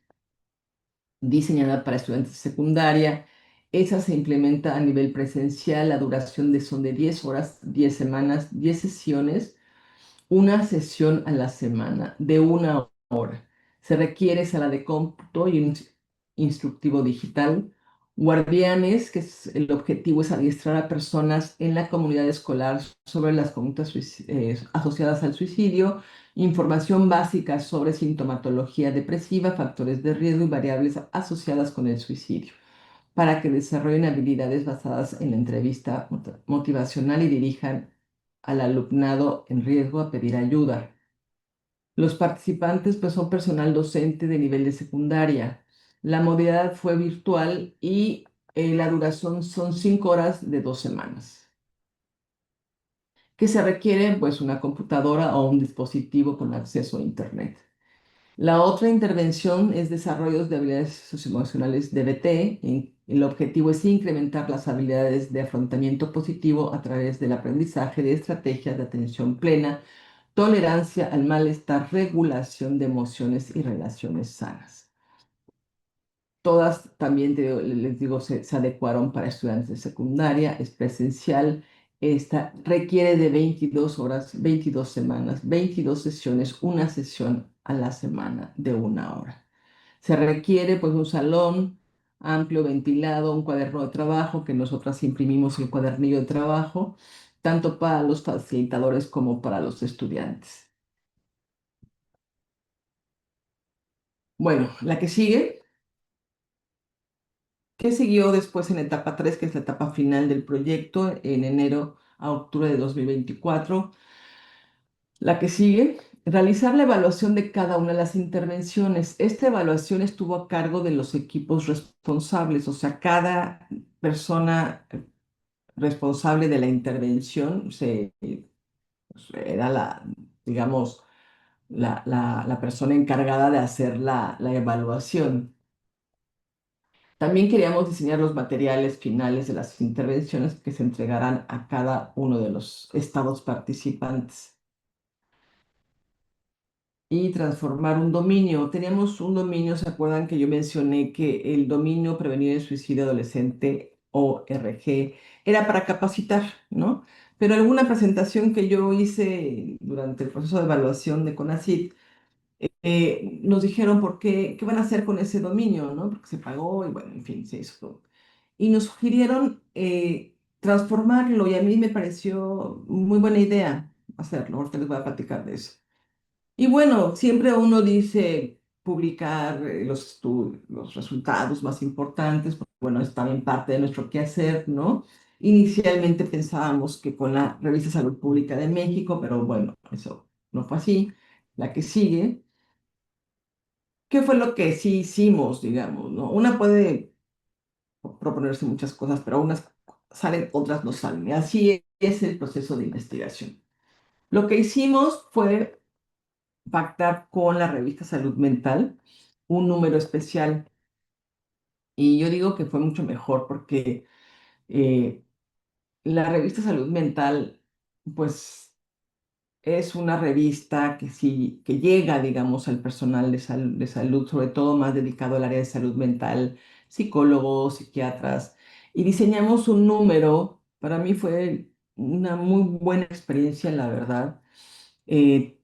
diseñada para estudiantes de secundaria. Esa se implementa a nivel presencial, la duración son de 10 horas, 10 semanas, 10 sesiones, una sesión a la semana de una hora. Se requiere sala de cómputo y un instructivo digital. Guardianes, el objetivo es adiestrar a personas en la comunidad escolar sobre las conductas asociadas al suicidio, información básica sobre sintomatología depresiva, factores de riesgo y variables asociadas con el suicidio, para que desarrollen habilidades basadas en la entrevista motivacional y dirijan al alumnado en riesgo a pedir ayuda. Los participantes pues, son personal docente de nivel de secundaria. La modalidad fue virtual y la duración son 5 horas de 2 semanas. ¿Qué se requiere? Pues una computadora o un dispositivo con acceso a Internet. La otra intervención es desarrollos de habilidades socioemocionales DBT. El objetivo es incrementar las habilidades de afrontamiento positivo a través del aprendizaje de estrategias de atención plena, tolerancia al malestar, regulación de emociones y relaciones sanas. Todas también, les digo, se adecuaron para estudiantes de secundaria, es presencial. Esta requiere de 22 horas, 22 semanas, 22 sesiones, una sesión a la semana de una hora. Se requiere pues un salón amplio, ventilado, un cuaderno de trabajo, que nosotras imprimimos el cuadernillo de trabajo, tanto para los facilitadores como para los estudiantes. Bueno, la que sigue. ¿Qué siguió después en etapa 3, que es la etapa final del proyecto, en enero a octubre de 2024? La que sigue, realizar la evaluación de cada una de las intervenciones. Esta evaluación estuvo a cargo de los equipos responsables, o sea, cada persona responsable de la intervención era digamos, la persona encargada de hacer la evaluación. También queríamos diseñar los materiales finales de las intervenciones que se entregarán a cada uno de los estados participantes y transformar un dominio. Teníamos un dominio, ¿se acuerdan que yo mencioné que el dominio Prevenir el Suicidio Adolescente, ORG, era para capacitar, ¿no? Pero alguna presentación que yo hice durante el proceso de evaluación de CONACYT, nos dijeron qué van a hacer con ese dominio, ¿no? Porque se pagó y bueno, en fin, se hizo todo. Y nos sugirieron transformarlo y a mí me pareció muy buena idea hacerlo. Ahorita les voy a platicar de eso. Y bueno, siempre uno dice publicar los resultados más importantes, porque bueno, es también parte de nuestro quehacer, ¿no? Inicialmente pensábamos que con la revista Salud Pública de México, pero bueno, eso no fue así. La que sigue, ¿qué fue lo que sí hicimos, digamos, ¿no? Una puede proponerse muchas cosas, pero unas salen, otras no salen. Y así es el proceso de investigación. Lo que hicimos fue pactar con la revista Salud Mental un número especial. Y yo digo que fue mucho mejor porque eh, la revista Salud Mental, pues es una revista que sí, que llega, digamos, al personal de salud, sobre todo más dedicado al área de salud mental, psicólogos, psiquiatras, y diseñamos un número, para mí fue una muy buena experiencia, la verdad.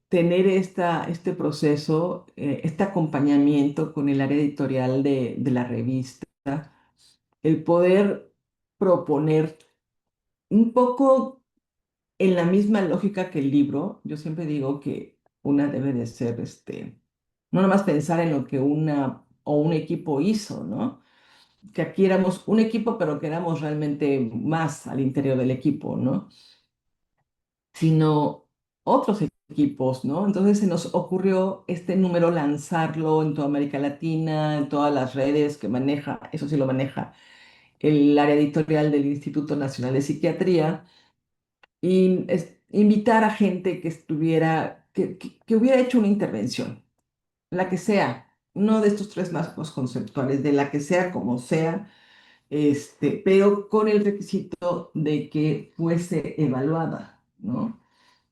Tener este proceso, este acompañamiento con el área editorial de la revista, el poder proponer un poco en la misma lógica que el libro. Yo siempre digo que una debe de ser, no nada más pensar en lo que una o un equipo hizo, ¿no? Que aquí éramos un equipo, pero que éramos realmente más al interior del equipo, ¿no? Sino otros equipos, ¿no? Entonces se nos ocurrió este número lanzarlo en toda América Latina, en todas las redes que maneja, eso sí lo maneja el área editorial del Instituto Nacional de Psiquiatría, y invitar a gente que estuviera, que hubiera hecho una intervención, la que sea, no de estos tres marcos conceptuales, de la que sea como sea, pero con el requisito de que fuese evaluada, ¿no?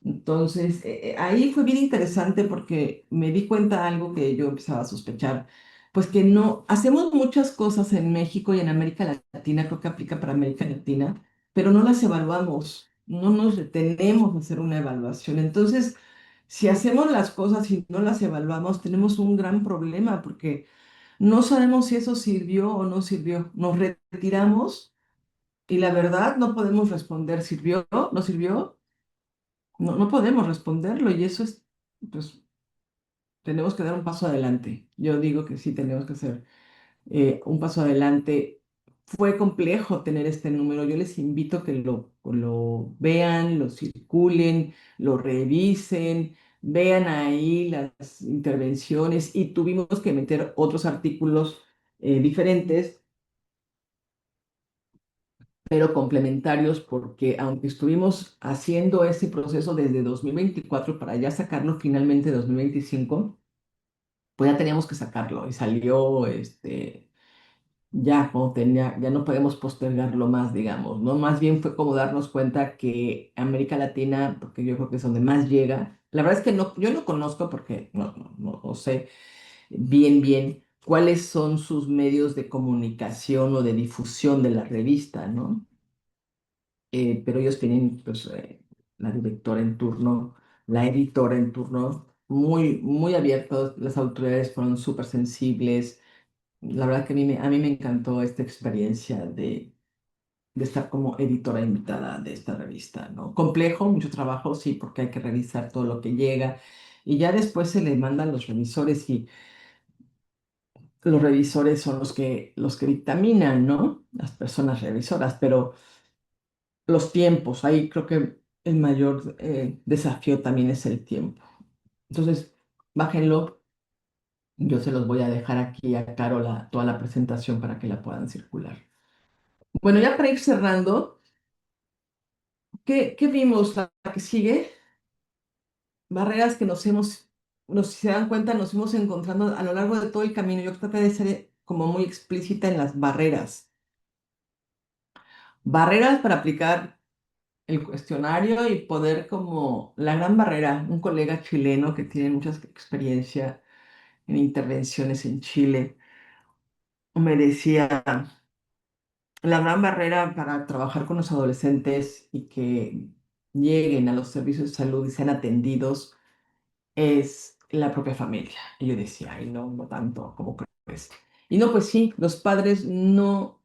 Entonces, ahí fue bien interesante porque me di cuenta de algo que yo empezaba a sospechar, pues que no, hacemos muchas cosas en México y en América Latina, creo que aplica para América Latina, pero no las evaluamos, no nos detenemos a hacer una evaluación. Entonces, si hacemos las cosas y no las evaluamos, tenemos un gran problema porque no sabemos si eso sirvió o no sirvió. Nos retiramos y la verdad no podemos responder, ¿sirvió? ¿No sirvió? No, no podemos responderlo y eso es, pues, tenemos que dar un paso adelante. Yo digo que sí, tenemos que hacer un paso adelante. Fue complejo tener este número. Yo les invito a que lo vean, lo circulen, lo revisen, vean ahí las intervenciones y tuvimos que meter otros artículos diferentes, pero complementarios, porque aunque estuvimos haciendo ese proceso desde 2024 para ya sacarlo finalmente 2025, pues ya teníamos que sacarlo y salió ya, como tenía, ya no podemos postergarlo más, digamos, ¿no? Más bien fue como darnos cuenta que América Latina, porque yo creo que es donde más llega, la verdad es que no, yo no conozco porque no sé bien cuáles son sus medios de comunicación o de difusión de la revista, ¿no? Pero ellos tienen, pues, la directora en turno, la editora en turno, muy abiertos, las autoridades fueron súper sensibles. La verdad que a mí me encantó esta experiencia de estar como editora invitada de esta revista, ¿no? Complejo, mucho trabajo, sí, porque hay que revisar todo lo que llega y ya después se le mandan los revisores y los revisores son los que dictaminan, ¿no? Las personas revisoras, pero los tiempos, ahí creo que el mayor desafío también es el tiempo. Entonces, bájenlo, yo se los voy a dejar aquí a Carola toda la presentación para que la puedan circular. Bueno, ya para ir cerrando, ¿qué vimos? La que sigue, barreras que si se dan cuenta, nos hemos encontrando a lo largo de todo el camino. Yo traté de ser como muy explícita en las barreras. Barreras para aplicar el cuestionario y poder como la gran barrera, un colega chileno que tiene mucha experiencia en intervenciones en Chile, me decía, la gran barrera para trabajar con los adolescentes y que lleguen a los servicios de salud y sean atendidos es la propia familia. Y yo decía, ay, no, no tanto, ¿cómo crees? Y no, pues sí, los padres no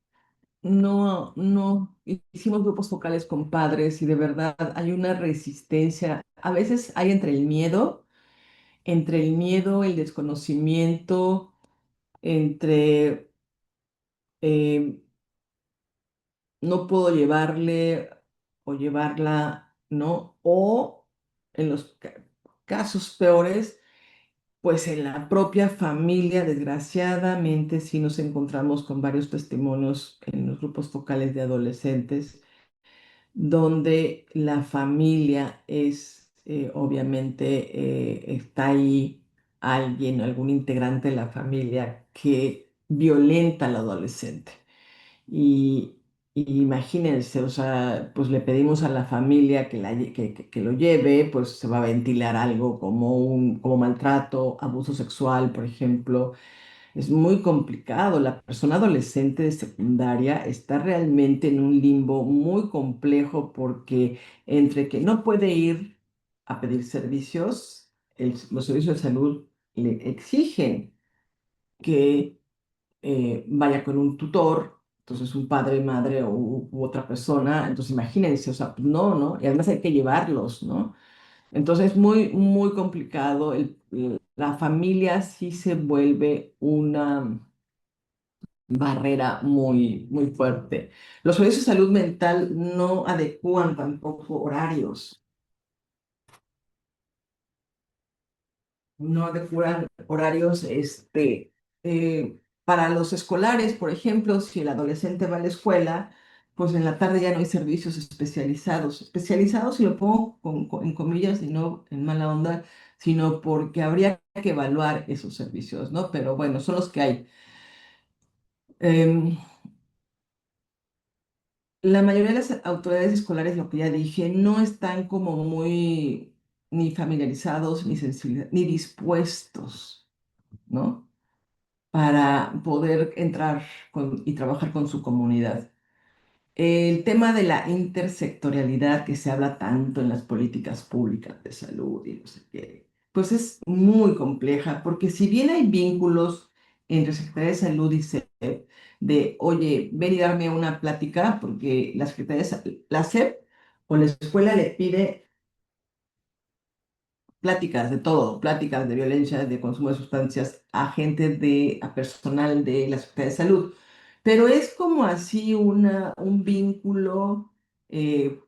hicimos grupos focales con padres y de verdad hay una resistencia. A veces hay entre el miedo, el desconocimiento, entre eh, no puedo llevarle o llevarla, ¿no? O en los casos peores, pues en la propia familia, desgraciadamente, sí nos encontramos con varios testimonios en los grupos focales de adolescentes, donde la familia es, obviamente, está ahí alguien, algún integrante de la familia que violenta al adolescente. Y, y imagínense, o sea, pues le pedimos a la familia que lo lleve, pues se va a ventilar algo como maltrato, abuso sexual, por ejemplo. es muy complicado. La persona adolescente de secundaria está realmente en un limbo muy complejo porque entre que no puede ir a pedir servicios, los servicios de salud le exigen que vaya con un tutor, entonces un padre, madre u otra persona, entonces imagínense, o sea, pues no, ¿no? Y además hay que llevarlos, ¿no? Entonces es muy, muy complicado. La familia sí se vuelve una barrera muy, muy fuerte. Los servicios de salud mental no adecúan tampoco horarios. No adecuan horarios para los escolares, por ejemplo, si el adolescente va a la escuela, pues en la tarde ya no hay servicios especializados. Especializados, y lo pongo en comillas y no en mala onda, sino porque habría que evaluar esos servicios, ¿no? Pero bueno, son los que hay. Em, la mayoría de las autoridades escolares, lo que ya dije, no están como muy ni familiarizados, ni dispuestos, ¿no? Para poder entrar y trabajar con su comunidad. El tema de la intersectorialidad que se habla tanto en las políticas públicas de salud y no sé qué, pues es muy compleja, porque si bien hay vínculos entre Secretaría de Salud y SEP, de, oye, ven y darme una plática, porque la Secretaría de la SEP o la escuela le pide pláticas de todo, pláticas de violencia, de consumo de sustancias a gente a personal de la Secretaría de Salud. Pero es como así un vínculo,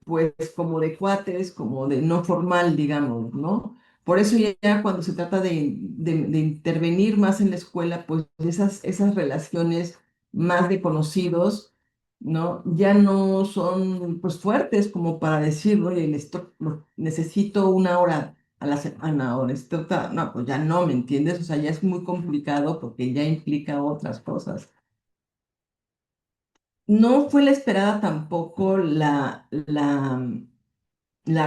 pues como de cuates, como de no formal, digamos, ¿no? Por eso ya cuando se trata de intervenir más en la escuela, pues esas relaciones más de conocidos, ¿no? Ya no son pues fuertes como para decir, oye, necesito una hora a la semana o necesito no, pues ya no, ¿me entiendes? O sea, ya es muy complicado porque ya implica otras cosas. No fue la esperada tampoco la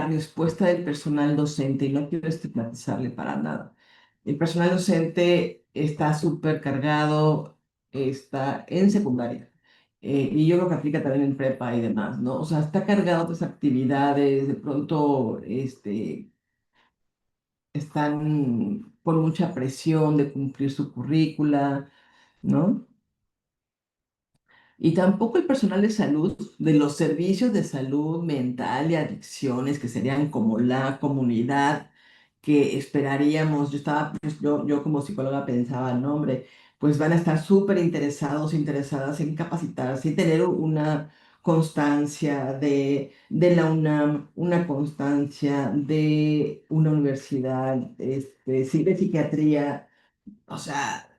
respuesta del personal docente, y no quiero estigmatizarle para nada. El personal docente está súper cargado, está en secundaria, y yo creo que aplica también en prepa y demás, ¿no? O sea, está cargado de otras actividades, de pronto, están con mucha presión de cumplir su currícula, ¿no? Y tampoco el personal de salud, de los servicios de salud mental y adicciones, que serían como la comunidad que esperaríamos. Yo estaba, pues, yo como psicóloga pensaba, no, hombre, pues van a estar súper interesados, interesadas en capacitarse y tener una constancia de la UNAM, una constancia de una universidad, sí, de psiquiatría, o sea,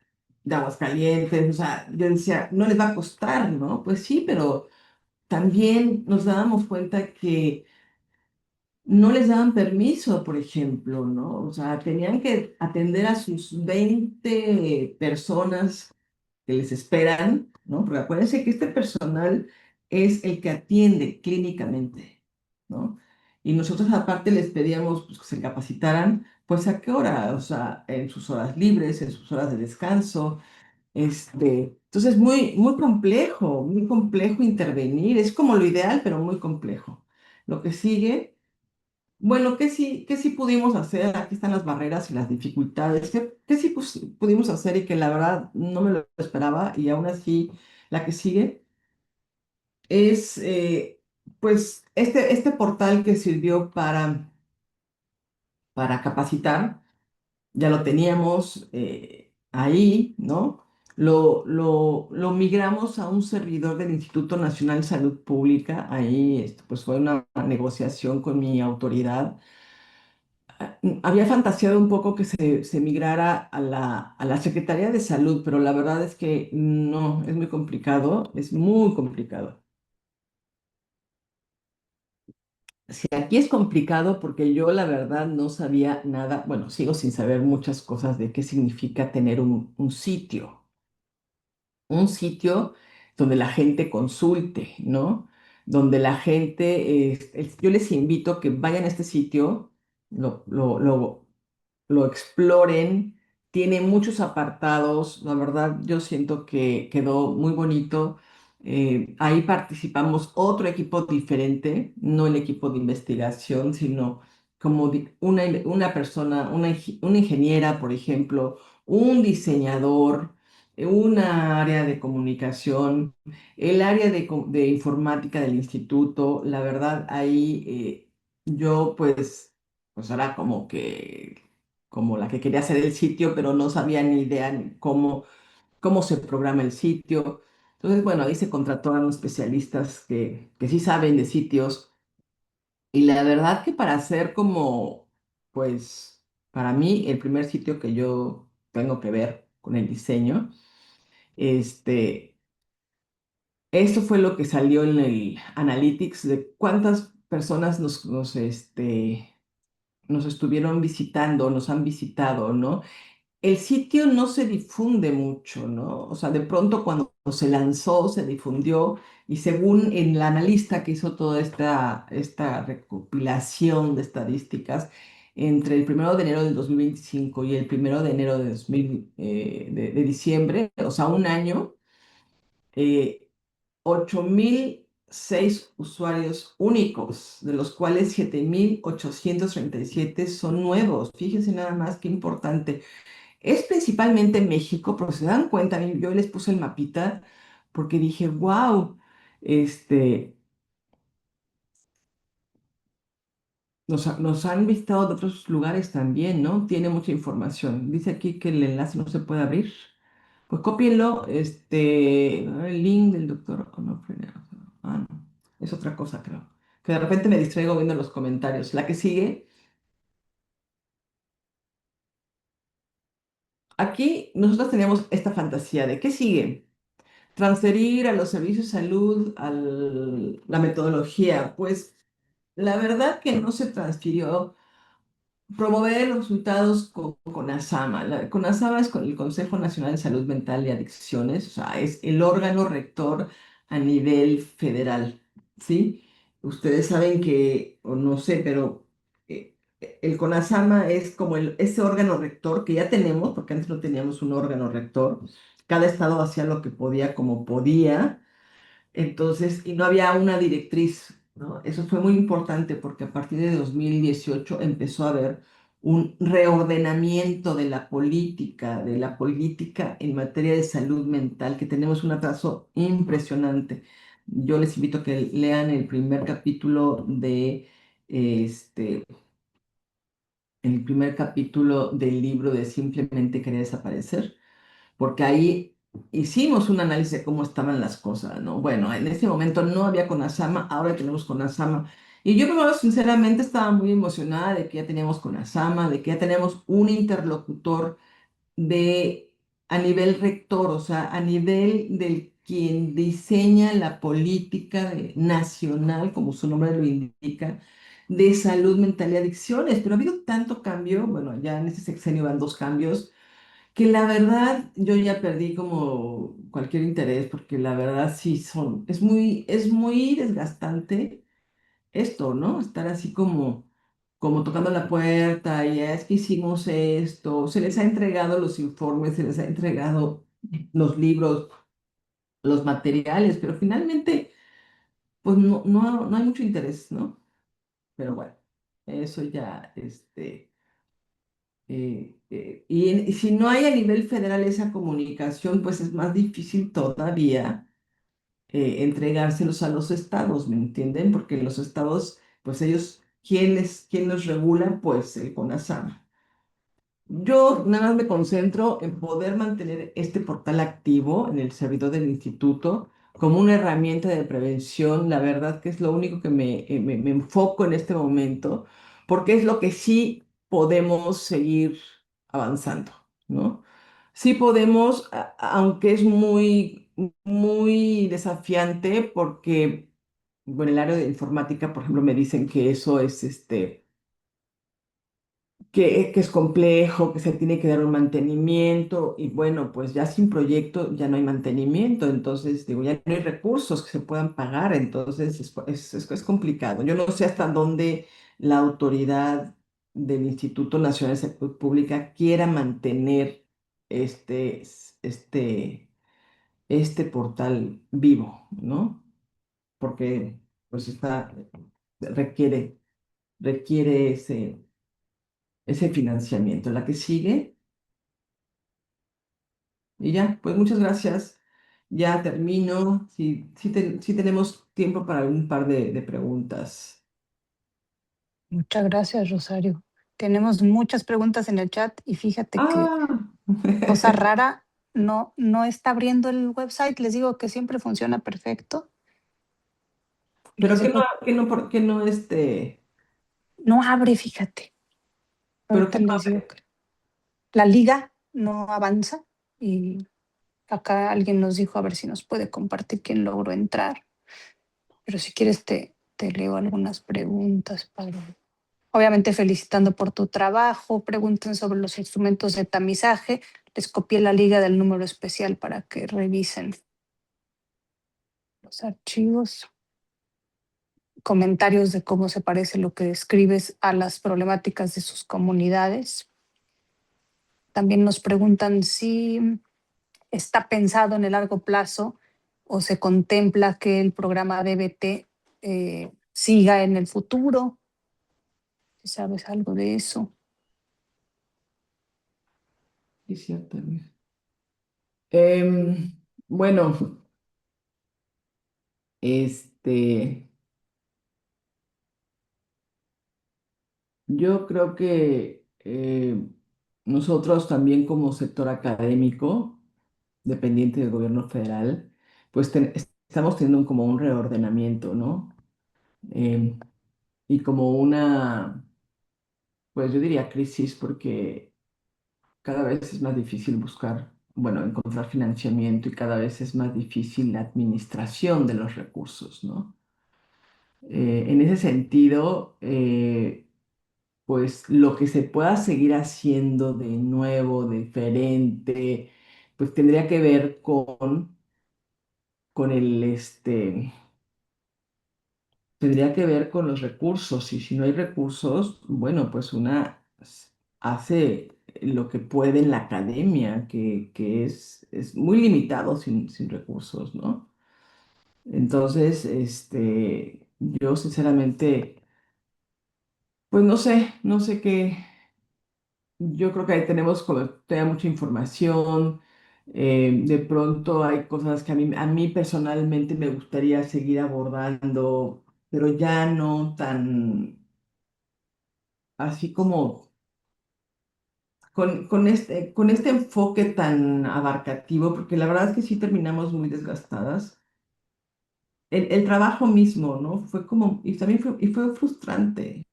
de Aguascalientes, o sea, yo decía, no les va a costar, ¿no? Pues sí, pero también nos dábamos cuenta que no les daban permiso, por ejemplo, ¿no? O sea, tenían que atender a sus 20 personas que les esperan, ¿no? Porque acuérdense que este personal es el que atiende clínicamente, ¿no? Y nosotros aparte les pedíamos pues, que se capacitaran, pues a qué hora, o sea, en sus horas libres, en sus horas de descanso, entonces muy complejo intervenir, es como lo ideal, pero muy complejo. Lo que sigue, bueno, qué sí pudimos hacer? Aquí están las barreras y las dificultades. ¿Qué sí pudimos hacer y que la verdad no me lo esperaba? Y aún así, la que sigue es, pues, este portal que sirvió para capacitar, ya lo teníamos ahí, ¿no? Lo migramos a un servidor del Instituto Nacional de Salud Pública. Ahí, pues, fue una negociación con mi autoridad. Había fantaseado un poco que se migrara a la Secretaría de Salud, pero la verdad es que no, es muy complicado, es muy complicado. Sí, aquí es complicado porque yo la verdad no sabía nada, bueno, sigo sin saber muchas cosas de qué significa tener un sitio donde la gente consulte, ¿no? Donde la gente, yo les invito a que vayan a este sitio, lo exploren, tiene muchos apartados, la verdad yo siento que quedó muy bonito. Ahí participamos otro equipo diferente, no el equipo de investigación, sino como una persona, una ingeniera, por ejemplo, un diseñador, una área de comunicación, el área de informática del instituto. La verdad, ahí yo pues era como la que quería hacer el sitio, pero no sabía ni idea ni cómo se programa el sitio. Entonces, bueno, ahí se contrató a unos especialistas que sí saben de sitios. Y la verdad que para hacer pues, para mí, el primer sitio que yo tengo que ver con el diseño, este, esto fue lo que salió en el Analytics de cuántas personas nos estuvieron visitando, nos han visitado, ¿no? El sitio no se difunde mucho, ¿no? O sea, de pronto cuando se lanzó, se difundió y según el analista que hizo toda esta recopilación de estadísticas, entre el 1 de enero del 2025 y el 1 de enero de diciembre, o sea, un año, eh, 8.006 usuarios únicos, de los cuales 7.837 son nuevos. Fíjense nada más qué importante. Es principalmente México, pero se dan cuenta, yo les puse el mapita porque dije, wow, este, nos han visitado de otros lugares también, ¿no? Tiene mucha información. Dice aquí que el enlace no se puede abrir. Pues cópienlo, el link del doctor Onofre. Ah, no, es otra cosa, creo. Que de repente me distraigo viendo los comentarios. La que sigue, aquí nosotros tenemos esta fantasía de ¿qué sigue? Transferir a los servicios de salud la metodología. Pues la verdad que no se transfirió. Promover los resultados con CONASAMA. CONASAMA es con el Consejo Nacional de Salud Mental y Adicciones, o sea, es el órgano rector a nivel federal, ¿sí? Ustedes saben que, o no sé, pero el CONASAMA es como ese órgano rector que ya tenemos, porque antes no teníamos un órgano rector. Cada estado hacía lo que podía, como podía. Entonces, y no había una directriz, ¿no? Eso fue muy importante porque a partir de 2018 empezó a haber un reordenamiento de la política en materia de salud mental, que tenemos un atraso impresionante. Yo les invito a que lean este, el primer capítulo del libro de Simplemente Querer Desaparecer, porque ahí hicimos un análisis de cómo estaban las cosas, ¿no? Bueno, en ese momento no había CONASAMA, ahora tenemos CONASAMA. Y yo, primero, sinceramente, estaba muy emocionada de que ya teníamos CONASAMA, de que ya tenemos un interlocutor de, a nivel rector, o sea, a nivel del quien diseña la política nacional, como su nombre lo indica, de salud mental y adicciones. Pero ha habido tanto cambio, bueno, ya en este sexenio van dos cambios que la verdad yo ya perdí como cualquier interés, porque la verdad sí es muy desgastante esto, ¿no? Estar así como tocando la puerta y es que hicimos esto, se les ha entregado los informes, se les ha entregado los libros, los materiales, pero finalmente pues no hay mucho interés, ¿no? Pero bueno, eso ya, y si no hay a nivel federal esa comunicación, pues es más difícil todavía entregárselos a los estados, ¿me entienden? Porque los estados, pues ellos, ¿quién los regula? Pues el CONASAMA. Yo nada más me concentro en poder mantener este portal activo en el servidor del instituto como una herramienta de prevención. La verdad que es lo único que me enfoco en este momento, porque es lo que sí podemos seguir avanzando, ¿no? Sí podemos, aunque es muy desafiante, porque, bueno, el área de informática, por ejemplo, me dicen que eso es que es complejo, que se tiene que dar un mantenimiento y bueno, pues ya sin proyecto ya no hay mantenimiento, entonces digo, ya no hay recursos que se puedan pagar, entonces es complicado. Yo no sé hasta dónde la autoridad del Instituto Nacional de Salud Pública quiera mantener este portal vivo, ¿no? Porque pues requiere, requiere ese financiamiento. La que sigue, y ya, pues muchas gracias. Ya termino. Sí tenemos tiempo para un par de preguntas. Muchas gracias, Rosario. Tenemos muchas preguntas en el chat y fíjate que Ah, cosa rara, no está abriendo el website. Les digo que siempre funciona perfecto. pero Les digo, por qué no no abre, fíjate. pero Ahorita qué no les digo que la liga no avanza y acá alguien nos dijo a ver si nos puede compartir quién logró entrar. Pero si quieres te leo algunas preguntas para... Obviamente felicitando por tu trabajo, preguntan sobre los instrumentos de tamizaje. Les copié la liga del número especial para que revisen los archivos. Comentarios de cómo se parece lo que escribes a las problemáticas de sus comunidades. También nos preguntan si está pensado en el largo plazo o se contempla que el programa DBT siga en el futuro. Si sabes algo de eso. es cierto. Em, bueno, este, yo creo que nosotros también como sector académico, dependiente del gobierno federal, pues estamos teniendo como un reordenamiento, ¿no? Em, y como pues yo diría crisis, porque cada vez es más difícil encontrar financiamiento y cada vez es más difícil la administración de los recursos, ¿no? En ese sentido, pues lo que se pueda seguir haciendo de nuevo, diferente, pues tendría que ver con tendría que ver con los recursos. Y si no hay recursos, bueno, pues hace lo que puede en la academia, que es muy limitado sin recursos, ¿no? Entonces, yo sinceramente, pues no sé qué. Yo creo que ahí tenemos como todavía mucha información. De pronto hay cosas que a mí personalmente me gustaría seguir abordando, pero ya no tan así como con este enfoque tan abarcativo, porque la verdad es que sí terminamos muy desgastadas. El trabajo mismo, ¿no? Fue como, y también fue frustrante,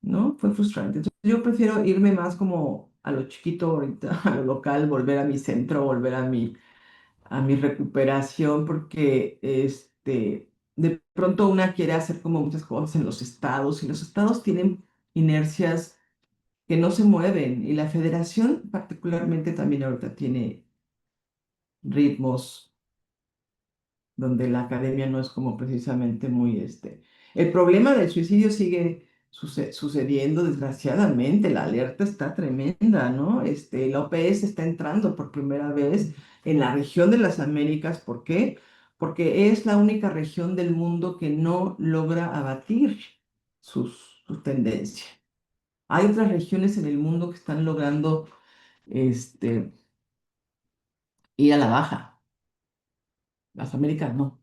¿no? Fue frustrante. Entonces yo prefiero irme más como a lo chiquito ahorita, a lo local, volver a mi centro, volver a mi recuperación, porque de pronto una quiere hacer como muchas cosas en los estados y los estados tienen inercias que no se mueven y la federación particularmente también ahorita tiene ritmos donde la academia no es como precisamente muy. El problema del suicidio sigue sucediendo desgraciadamente, la alerta está tremenda, ¿no? La OPS está entrando por primera vez en la región de las Américas, ¿por qué? Porque es la única región del mundo que no logra abatir sus tendencias. Hay otras regiones en el mundo que están logrando este, ir a la baja, las Américas no.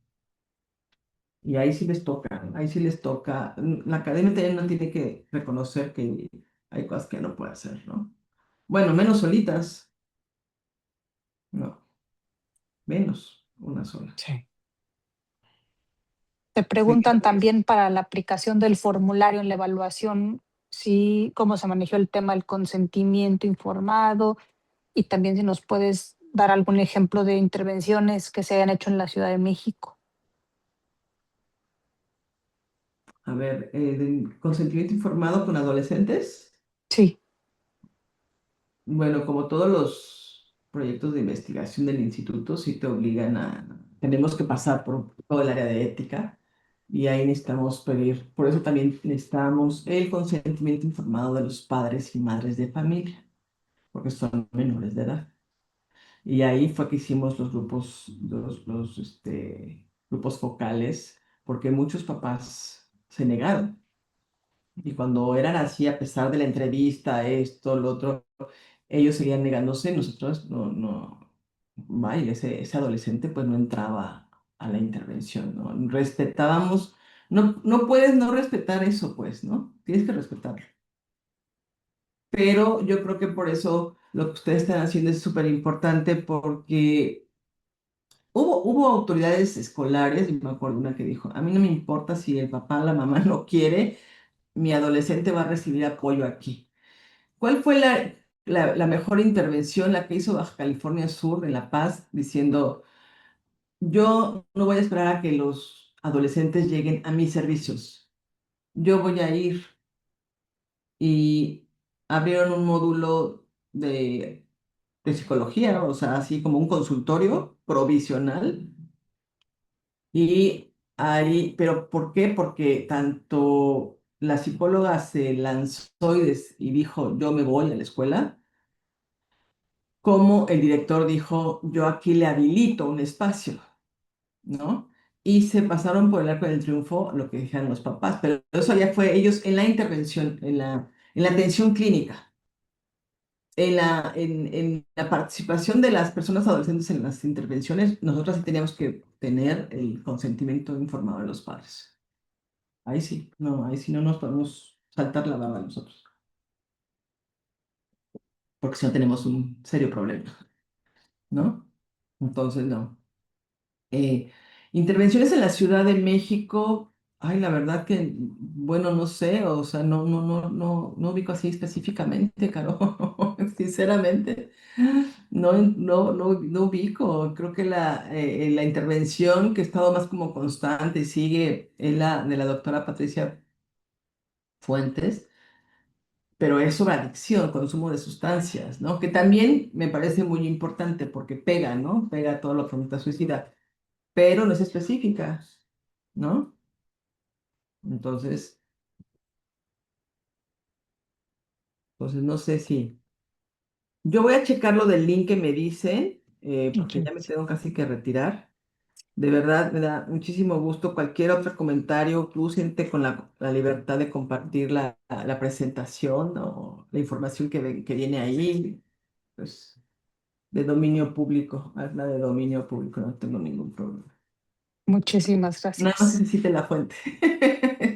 Y ahí sí les toca, ahí sí les toca. La academia también no tiene que reconocer que hay cosas que no puede hacer, ¿no? Bueno, menos solitas, no, menos una sola. Sí. Te Sí, preguntan también para la aplicación del formulario en la evaluación, si cómo se manejó el tema del consentimiento informado y también si nos puedes dar algún ejemplo de intervenciones que se hayan hecho en la Ciudad de México. a ver, consentimiento informado con adolescentes. Sí, Bueno, como todos los proyectos de investigación del instituto, sí te obligan tenemos que pasar por todo el área de ética y ahí necesitamos pedir, por eso también necesitamos el consentimiento informado de los padres y madres de familia, porque son menores de edad. Y ahí fue que hicimos los grupos, grupos focales, porque muchos papás se negaron. Y cuando eran así, a pesar de la entrevista, esto, lo otro, ellos seguían negándose, nosotros vaya, ese adolescente pues no entraba a la intervención, ¿no? Respetábamos, no puedes no respetar eso, pues, ¿no? Tienes que respetarlo. Pero yo creo que por eso lo que ustedes están haciendo es súper importante porque hubo autoridades escolares, y me acuerdo una que dijo, a mí no me importa si el papá o la mamá no quiere, mi adolescente va a recibir apoyo aquí. ¿Cuál fue la mejor intervención, la que hizo Baja California Sur en La Paz, diciendo, yo no voy a esperar a que los adolescentes lleguen a mis servicios, yo voy a ir y abrieron un módulo de psicología, o sea, así como un consultorio provisional. Y ahí, ¿pero por qué? Porque tanto la psicóloga se lanzó y dijo, yo me voy a la escuela, como el director dijo, yo aquí le habilito un espacio, ¿no? Y se pasaron por el arco del triunfo lo que dijeron los papás, pero eso ya fue ellos en la intervención, en la atención clínica, en la participación de las personas adolescentes en las intervenciones, nosotros sí teníamos que tener el consentimiento informado de los padres. Ahí sí no nos podemos saltar la baba nosotros, porque si no tenemos un serio problema, ¿no? Entonces, no. Eh, Intervenciones en la Ciudad de México, ay, la verdad que, bueno, no sé, o sea, no ubico así específicamente, Caro, sinceramente, no ubico. Creo que la intervención que ha estado más como constante y sigue es la de la doctora Patricia Fuentes, pero es sobre adicción, consumo de sustancias, ¿no? Que también me parece muy importante porque pega, ¿no? Pega todo lo que conducta suicida, pero no es específica, ¿no? Entonces, entonces no sé si. Yo voy a checar lo del link que me dice, porque Ok. ya me tengo casi que retirar. De verdad, me da muchísimo gusto. Cualquier otro comentario, tú siente con la libertad de compartir la presentación o la información que viene ahí, pues de dominio público. Hazla de dominio público, no tengo ningún problema. Muchísimas Nada más que gracias. se cite la fuente.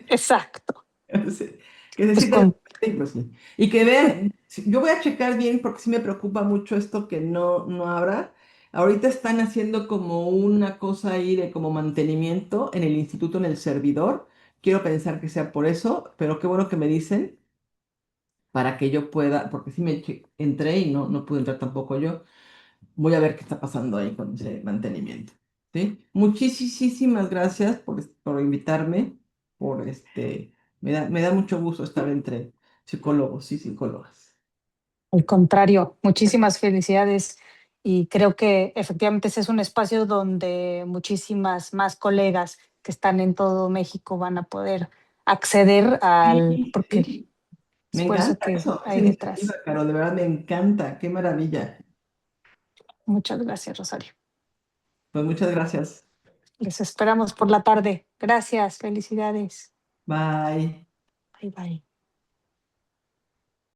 Exacto. Sí, que se Pues cite la con, fuente y pues sí. Y que vean, yo voy a checar bien porque sí me preocupa mucho esto que no abra. Ahorita están haciendo como una cosa ahí de como mantenimiento en el instituto, en el servidor. Quiero pensar que sea por eso, pero qué bueno que me dicen para que yo pueda, porque sí entré y no pude entrar tampoco yo. Voy a ver qué está pasando ahí con ese mantenimiento. ¿Sí? Muchísimas gracias por invitarme, me da mucho gusto estar entre psicólogos y psicólogas. al contrario, muchísimas felicidades y creo que efectivamente ese es un espacio donde muchísimas más colegas que están en todo México van a poder acceder Sí, porque el sí, me esfuerzo encanta que eso, esa hay iniciativa, detrás. Caro, de verdad me encanta, qué maravilla. Muchas gracias, Rosario. Pues muchas gracias. Les esperamos por la tarde. Gracias, felicidades. Bye. Bye bye.